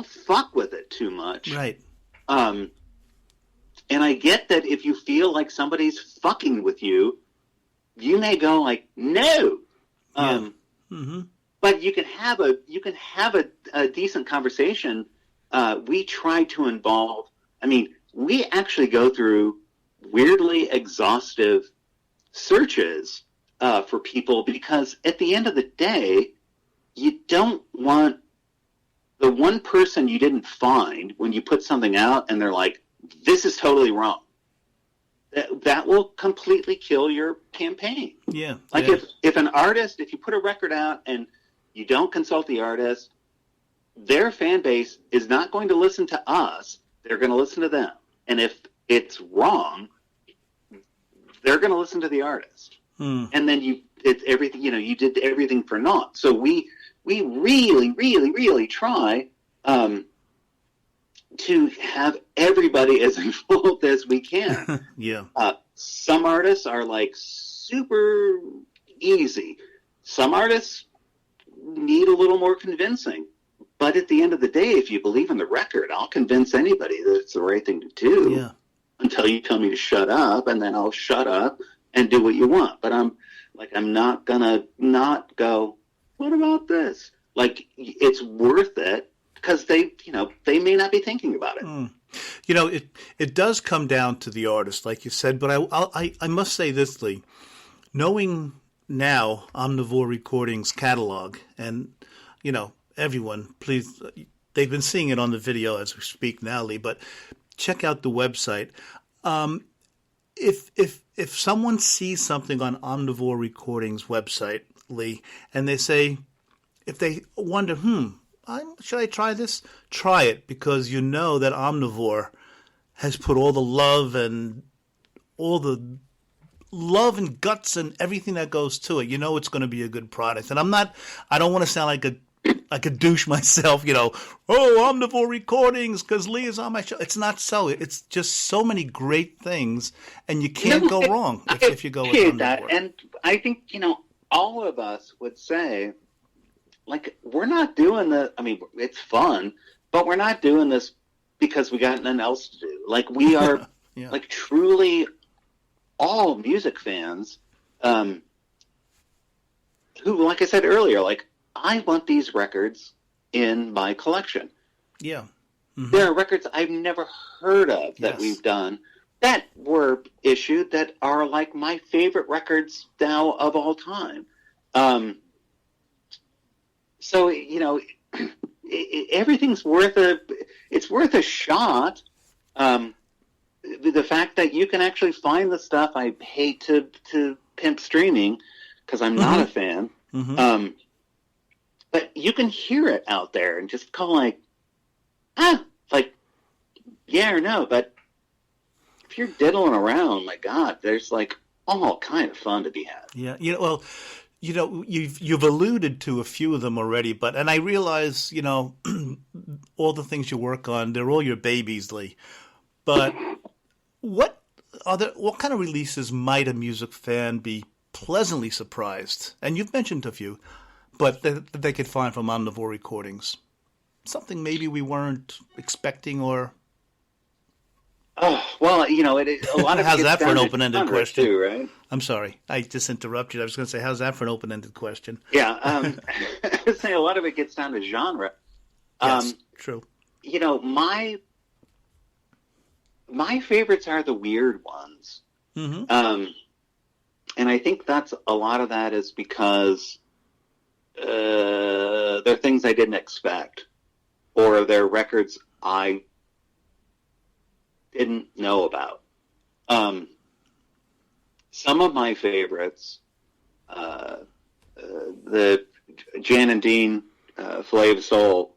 fuck with it too much, right? And I get that if you feel like somebody's fucking with you, you may go like, no. Yeah. Mm-hmm. But you can have a decent conversation. We try to involve. I mean, we actually go through weirdly exhaustive searches for people because at the end of the day, you don't want the one person you didn't find when you put something out and they're like, "This is totally wrong." That will completely kill your campaign. Yeah. Like if you put a record out and you don't consult the artist, their fan base is not going to listen to us. They're going to listen to them. And if it's wrong, they're going to listen to the artist. And then you did everything for naught. So we really, really, really try to have everybody as involved as we can. Yeah. Some artists are like super easy. Some artists need a little more convincing. But at the end of the day, if you believe in the record, I'll convince anybody that it's the right thing to do. Yeah. Until you tell me to shut up, and then I'll shut up and do what you want. But I'm not gonna not go, what about this? Like, it's worth it, because they may not be thinking about it. It does come down to the artist, like you said, but I must say this, Lee. Knowing now Omnivore Recordings catalog, and, everyone, please, they've been seeing it on the video as we speak now, Lee, but check out the website. If someone sees something on Omnivore Recordings website, Lee, and they say, if they wonder, should I try this? Try it, because you know that Omnivore has put all the love and guts and everything that goes to it. You know it's going to be a good product. And I don't want to sound like a douche myself, Omnivore Recordings because Lee is on my show. It's not so. It's just so many great things, and you can't go wrong if you go with Omnivore. And I think, all of us would say, like, we're not doing it's fun, but we're not doing this because we got nothing else to do. Like, we are like truly all music fans who, like I said earlier, like, I want these records in my collection. Yeah. Mm-hmm. There are records I've never heard of that we've done that were issued that are like my favorite records now of all time. So, everything's worth a shot. The fact that you can actually find the stuff, I hate to pimp streaming because I'm not a fan. Mm-hmm. But you can hear it out there and just go like, yeah or no. But if you're diddling around, my God, there's like all kind of fun to be had. Yeah. You've alluded to a few of them already, and I realize, all the things you work on, they're all your babies, Lee. But what kind of releases might a music fan be pleasantly surprised? And you've mentioned a few, but that they could find from Omnivore Recordings. Something maybe we weren't expecting, or... Oh, well, a lot of how's that for an open-ended question? Too, right? I'm sorry. I just interrupted. I was going to say, how's that for an open-ended question? Yeah. I was saying a lot of it gets down to genre. Yes, true. My favorites are the weird ones. Mm-hmm. And I think a lot of that is because they're things I didn't expect, or they're records I didn't know about. Some of my favorites, the Jan and Dean Flave Soul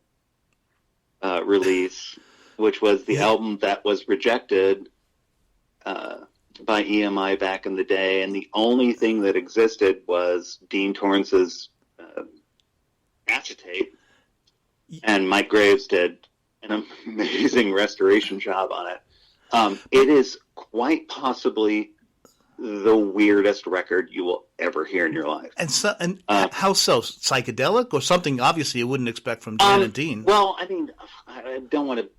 release, which was the album that was rejected by EMI back in the day, and the only thing that existed was Dean Torrance's acetate, and Mike Graves did an amazing restoration job on it. It is quite possibly the weirdest record you will ever hear in your life. And how so? Psychedelic or something? Obviously, you wouldn't expect from Jan and Dean. Well, I mean, I don't want to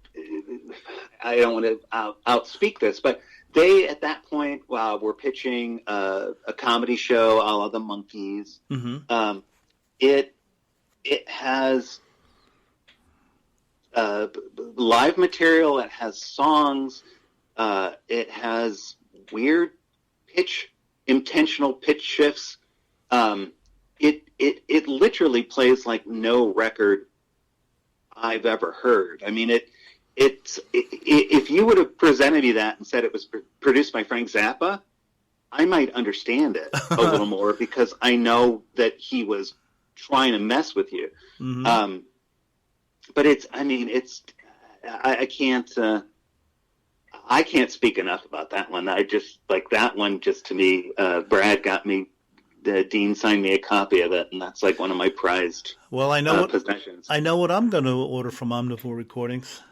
outspeak this, but they at that point were pitching a comedy show a la the Monkees. Mm-hmm. It has live material. It has songs. It has weird intentional pitch shifts. It literally plays like no record I've ever heard. I mean, if you would have presented me that and said it was produced by Frank Zappa, I might understand it a little more, because I know that he was trying to mess with you. Mm-hmm. but it's, I mean, it's, I can't, I can't speak enough about that one. I just, like, that one just, to me, Brad got me, Dean signed me a copy of it, and that's like one of my prized possessions. I know what I'm going to order from Omnivore Recordings.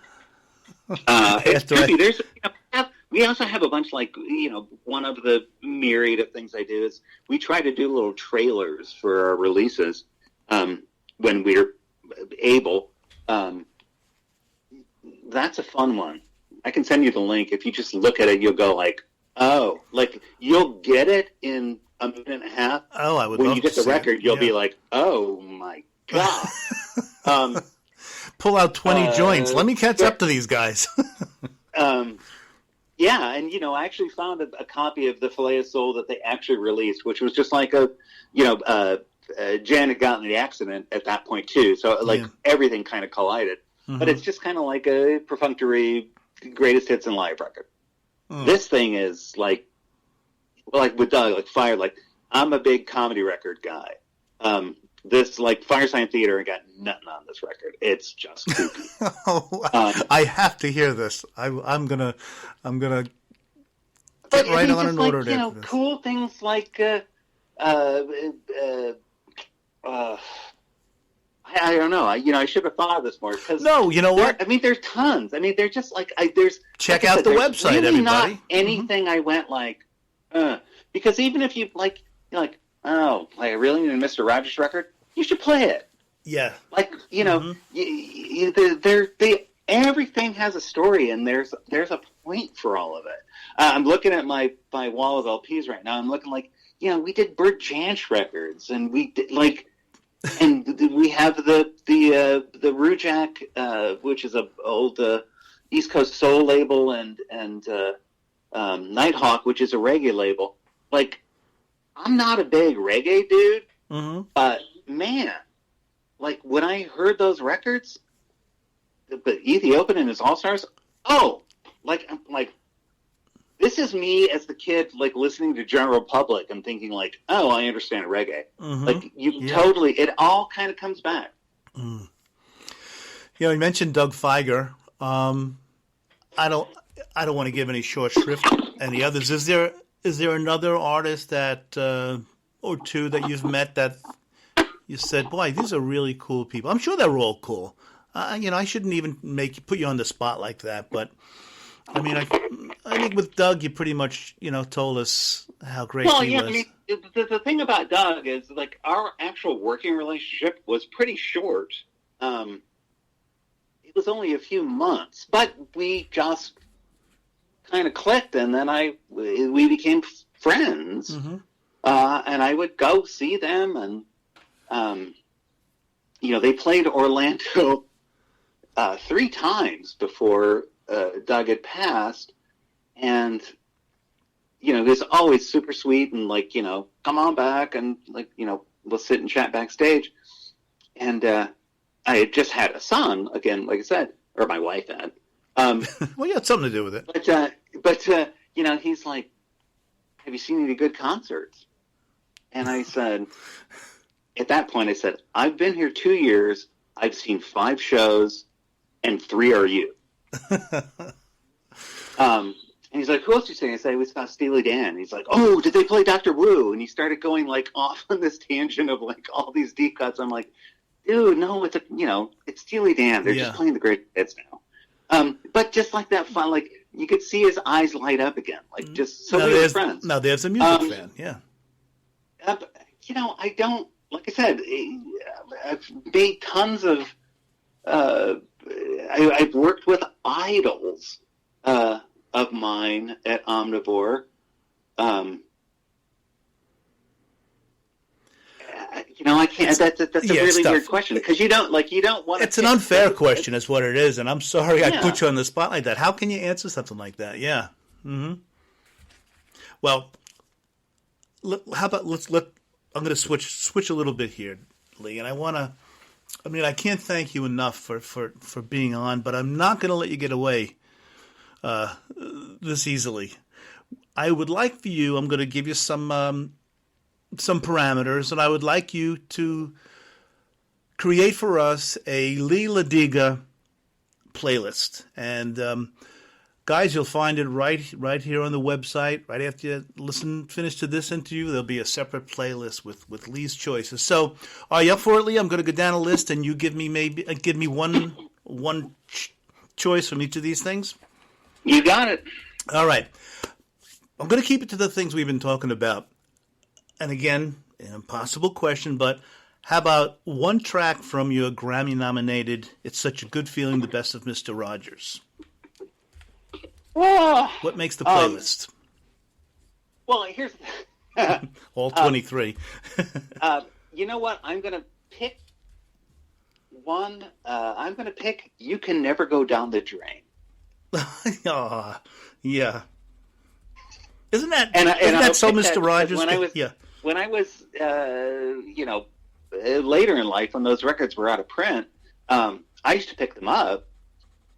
We also have a bunch, like, one of the myriad of things I do is we try to do little trailers for our releases when we're able. That's a fun one. I can send you the link. If you just look at it, you'll go like, oh, like, you'll get it in a minute and a half. Oh, I would when love you get to the record, you'll yeah. be like, oh my God. Pull out 20 joints. Let me catch up to these guys. Yeah, and I actually found a copy of the Filet of Soul that they actually released, which was just like Janet got in the accident at that point too, so everything kind of collided. Mm-hmm. But it's just kind of like a perfunctory greatest hits and live record. This thing is like with Doug, like Fire, like I'm a big comedy record guy. This, like, Firesign Theater, got nothing on this record. It's just kooky. I have to hear this. I'm gonna get right on and order it. Cool things like I don't know. I should have thought of this more. No, you know what? I mean, there's tons. I mean, they're just like there's. Check out the website, really everybody. Not anything I went like, because even if you're like, oh, I really need a Mr. Rogers record, you should play it. Yeah. Like, everything has a story, and there's a point for all of it. I'm looking at my wall of LPs right now. I'm looking like, we did Bert Jansch records, and we did like. And we have the Rujak, which is a old East Coast soul label, and Nighthawk, which is a reggae label. Like, I'm not a big reggae dude, but man, like when I heard those records, the Ethiopian and his All Stars, I'm like. This is me as the kid, like, listening to General Public and thinking, like, oh, I understand reggae. Mm-hmm. Like, totally, it all kind of comes back. Mm. You mentioned Doug Fieger. I don't want to give any short shrift to any others. Is there another artist that or two that you've met that you said, boy, these are really cool people? I'm sure they're all cool. I shouldn't even put you on the spot like that, but I mean, I think with Doug, you pretty much, told us how great he was. I mean, the thing about Doug is, like, our actual working relationship was pretty short. It was only a few months, but we just kind of clicked, and then we became friends. Mm-hmm. And I would go see them, and they played Orlando 3 times before Doug had passed, and he was always super sweet and like, come on back, and like, we'll sit and chat backstage. And I had just had a son again, like I said, or my wife had. Well, you had something to do with it. But he's like, have you seen any good concerts? And I said, at that point, I've been here 2 years. I've seen 5 shows, and 3 are you. And he's like, who else you saying? I said, we saw Steely Dan. And he's like, oh, did they play Dr. Wu? And he started going like off on this tangent of like all these deep cuts. I'm like, dude, no, it's it's Steely Dan. They're just playing the great hits now. But just like that fun, like you could see his eyes light up again, like just so we were friends. Now there's a music fan, yeah. I don't, like I said, I've made tons of. I've worked with idols of mine at Omnivore. I can't. That's a really weird question because you don't want. It's an unfair question, is what it is, and I'm sorry I put you on the spot like that. How can you answer something like that? Yeah. Mm-hmm. Well, how about I'm going to switch a little bit here, Lee, and I can't thank you enough for being on, but I'm not going to let you get away this easily. I would like for you, I'm going to give you some parameters, and I would like you to create for us a LEE LODYGA playlist. And guys, you'll find it right here on the website. Right after you finish to this interview, there'll be a separate playlist with Lee's choices. So, are you up for it, Lee? I'm going to go down a list, and you give me one choice from each of these things. You got it. All right. I'm going to keep it to the things we've been talking about. And again, an impossible question, but how about one track from your Grammy-nominated "It's Such a Good Feeling," the best of Mr. Rogers? What makes the playlist? Well, here's all 23. You know what? I'm going to pick one. I'm going to pick "You Can Never Go Down the Drain." Oh, yeah. Isn't that so, Mr. Rogers? When I was later in life, when those records were out of print, I used to pick them up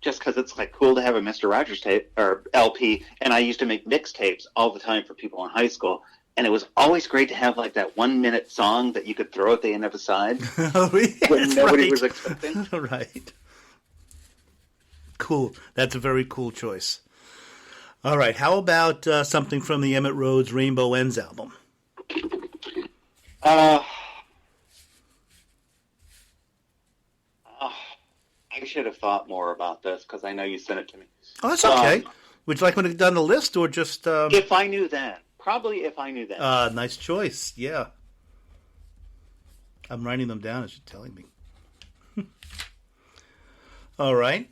just because it's like cool to have a Mr. Rogers tape or LP, and I used to make mixtapes all the time for people in high school, and it was always great to have like that 1 minute song that you could throw at the end of a side when nobody was expecting. Right. Cool. That's a very cool choice. All right. How about something from the EMMIT RHODES Rainbow Ends album? I should have thought more about this because I know you sent it to me. Oh, that's okay. Would you like me to go down the list or just... If I knew then. Probably if I knew then. Nice choice. Yeah. I'm writing them down as you're telling me. All right.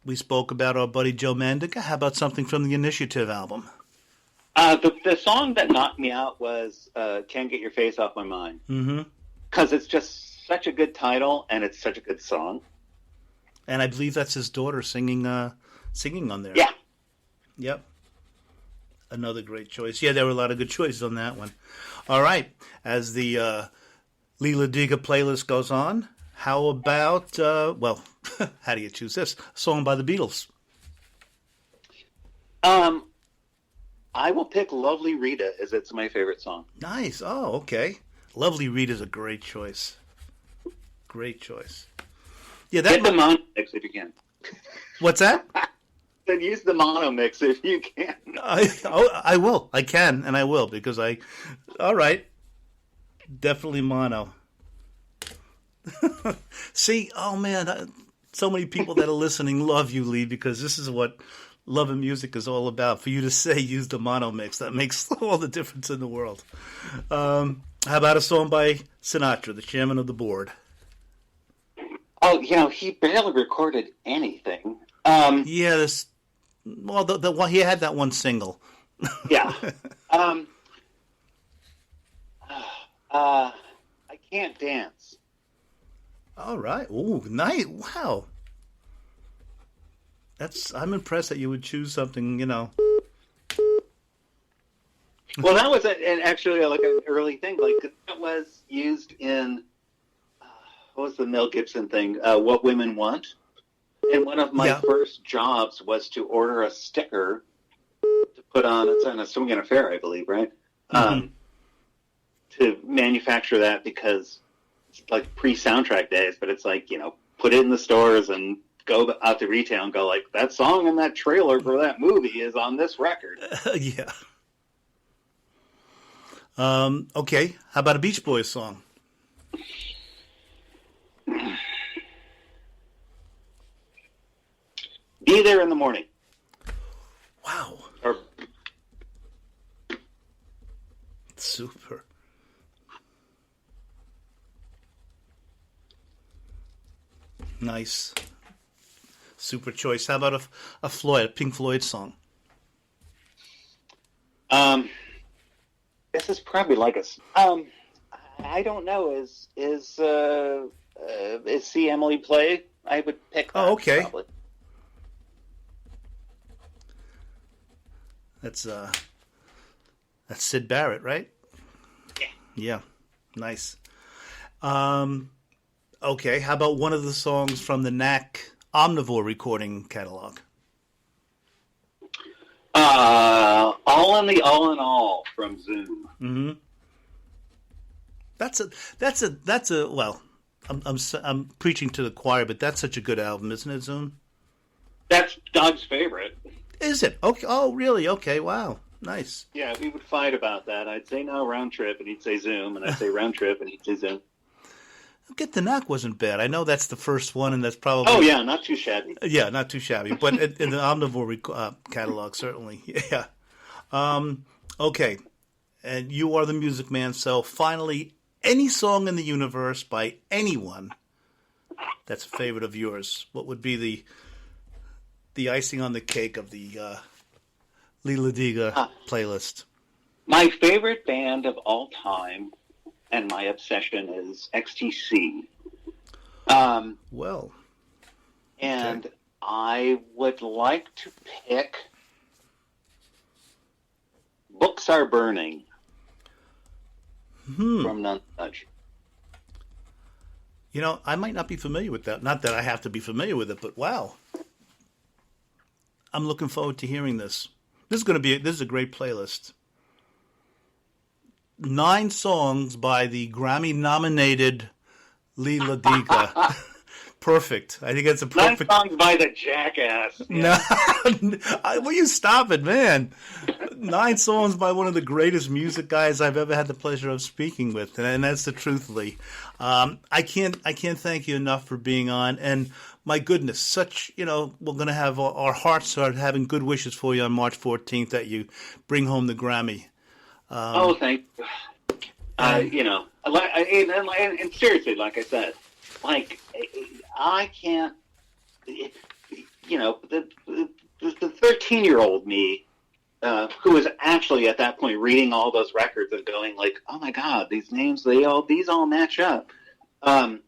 We spoke about our buddy Joe Mandica. How about something from the Initiative album? The song that knocked me out was "Can't Get Your Face Off My Mind." Because it's just such a good title, and it's such a good song. And I believe that's his daughter singing on there. Yeah. Yep. Another great choice. Yeah, there were a lot of good choices on that one. All right. As the LEE LODYGA playlist goes on, how about, how do you choose this? A song by the Beatles. I will pick Lovely Rita, as it's my favorite song. Nice. Oh, okay. Lovely Rita is a great choice. Great choice. Yeah, Get the mono mix if you can. What's that? Then use the mono mix if you can. I will. I can, and I will, because all right. Definitely mono. See, oh man, so many people that are listening love you, Lee, because this is what love and music is all about. For you to say use the mono mix, that makes all the difference in the world. How about a song by Sinatra, the chairman of the board? Oh, he barely recorded anything. Yeah, the one he had that one single. Yeah. I Can't Dance. All right. Ooh, nice. Wow. I'm impressed that you would choose something, Well, that was actually like an early thing. Like that was used in what was the Mel Gibson thing? What Women Want. And one of my first jobs was to order a sticker to put on. It's on A Swing and a Fair, I believe, right? Mm-hmm. To manufacture that because it's like pre-soundtrack days, but it's like put it in the stores and go out to retail and go like that song in that trailer for that movie is on this record. Yeah. Okay. How about a Beach Boys song? Be There in the Morning. Wow. Super. Nice. Super choice. How about a Pink Floyd song? This is probably like I don't know. Is See Emily Play? I would pick that. Oh, okay. Probably. That's Syd Barrett, right? Yeah. Yeah. Nice. Okay. How about one of the songs from the Knack Omnivore recording catalog? All in the All in All from Zoom. Mm-hmm. That's a I'm preaching to the choir, but that's such a good album, isn't it, Zoom? That's Doug's favorite. Is it? Okay. Oh, really? Okay. Wow. Nice. Yeah, we would fight about that. I'd say no, Round Trip, and he'd say Zoom, and I'd say Round Trip, and he'd say Zoom. Get the Knack wasn't bad. I know that's the first one, and that's probably... Oh, yeah, not too shabby. Yeah, not too shabby. But in the Omnivore catalog, certainly. Yeah. Okay. And you are the music man, so finally, any song in the universe by anyone that's a favorite of yours, what would be the icing on the cake of the LEE LODYGA playlist? My favorite band of all time and my obsession is XTC. Well. And okay. I would like to pick Books Are Burning from None Such. You know, I might not be familiar with that. Not that I have to be familiar with it, but wow. I'm looking forward to hearing this. This is a great playlist. 9 songs by the Grammy-nominated LEE LODYGA. Perfect. I think that's a perfect... 9 songs by the jackass. Yeah. No, will you stop it, man? 9 songs by one of the greatest music guys I've ever had the pleasure of speaking with, and that's the truth, Lee. I can't thank you enough for being on, and my goodness, we're going to have our hearts are having good wishes for you on March 14th that you bring home the Grammy. Thank you. And seriously, like I said, I can't, the 13-year-old me, who was actually at that point reading all those records and going like, oh my God, these names, these all match up. And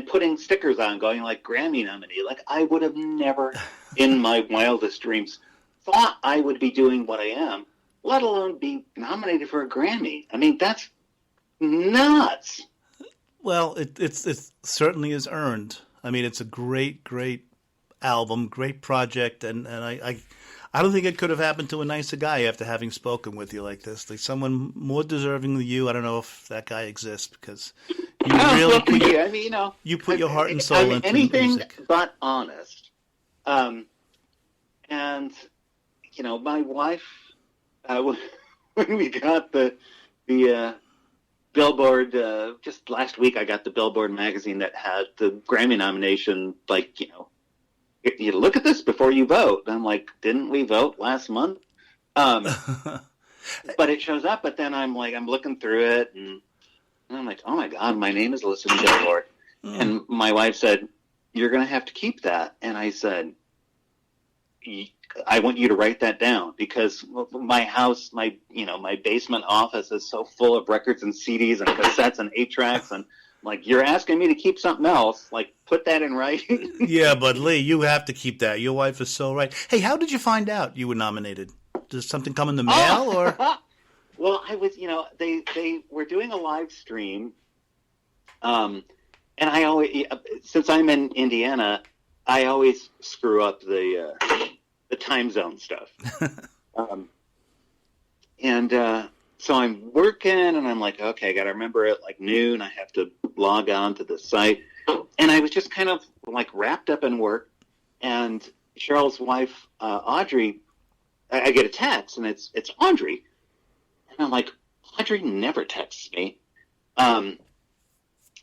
putting stickers on going like Grammy nominee, like I would have never in my wildest dreams thought I would be doing what I am, let alone be nominated for a Grammy. I mean, that's nuts. Well, it certainly is earned. I mean, it's a great, great album, great project, and I don't think it could have happened to a nicer guy after having spoken with you like this. Like someone more deserving than you. I don't know if that guy exists because you really put your heart and soul into anything music. But honest. And my wife, when we got the Billboard, just last week I got the Billboard magazine that had the Grammy nomination, you look at this before you vote. And I'm like, didn't we vote last month? But it shows up, but then I'm looking through it, and I'm like, oh my God, my name is listed in Billboard. And my wife said, you're going to have to keep that. And I said, I want you to write that down because my house, my basement office is so full of records and CDs and cassettes and 8-tracks, and you're asking me to keep something else, put that in writing. Yeah, but Lee, you have to keep that. Your wife is so right. Hey, how did you find out you were nominated? Did something come in the mail or? Well, I was, they were doing a live stream. And I always, since I'm in Indiana, I always screw up the time zone stuff. So I'm working, and I'm like, okay, I got to remember at noon, I have to log on to the site. And I was just kind of wrapped up in work. And Cheryl's wife, Audrey, I get a text, and it's Audrey. And I'm like, Audrey never texts me. And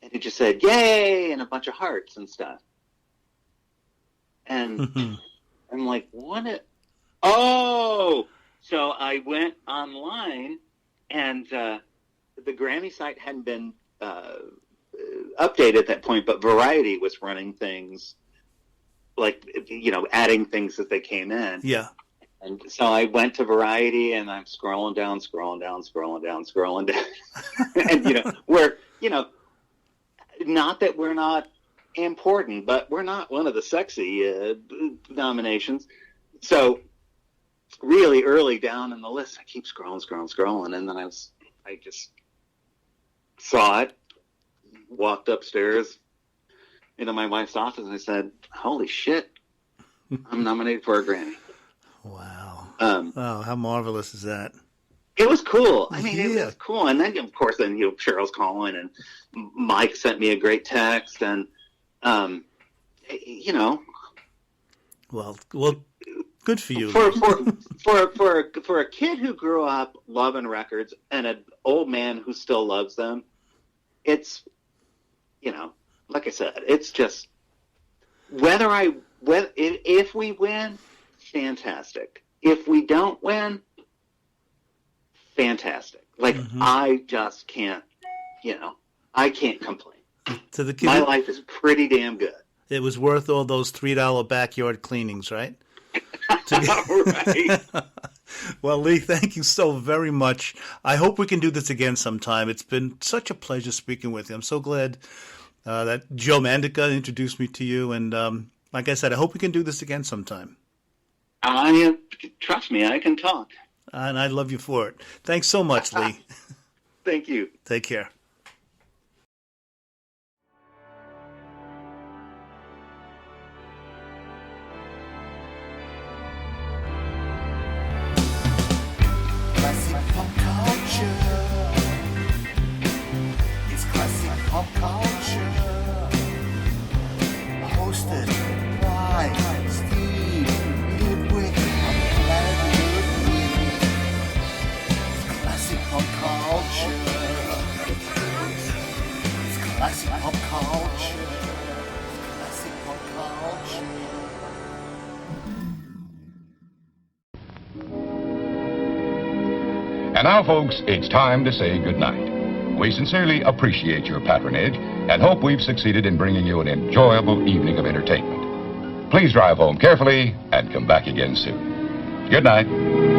it just said, yay, and a bunch of hearts and stuff. And I'm like, what? Oh! So I went online, and the Grammy site hadn't been updated at that point, but Variety was running things, adding things as they came in. Yeah. And so I went to Variety, and I'm scrolling down. And, we're, not that we're not important, but we're not one of the sexy nominations. So really early down in the list, I keep scrolling, and then I just saw it, walked upstairs into my wife's office, and I said, holy shit, I'm nominated for a Grammy. Wow. Wow, how marvelous is that? It was cool. I mean, Yeah. it was cool. And then, of course, Cheryl's calling, and Mike sent me a great text, and you know, Well, good for you. for a kid who grew up loving records and an old man who still loves them, it's, you know, like I said, it's just if we win, fantastic. If we don't win, fantastic. Like, I just can't, you know, I can't complain. To the kid, My life is pretty damn good. it was worth all those $3 backyard cleanings, right? Right. Well, Lee, thank you so very much. I hope we can do this again sometime. It's been such a pleasure speaking with you. I'm so glad that Joe Mandica introduced me to you. And like I said, I hope we can do this again sometime. Trust me, I can talk. And I love you for it. Thanks so much, Lee. Thank you. Take care. Classic pop culture. It's classic pop culture. Hosted by Steve Ludwig. I'm glad you're here. It's classic pop culture. It's classic pop culture. Classic pop culture. And now, folks, it's time to say goodnight. We sincerely appreciate your patronage and hope we've succeeded in bringing you an enjoyable evening of entertainment. Please drive home carefully and come back again soon. Good night.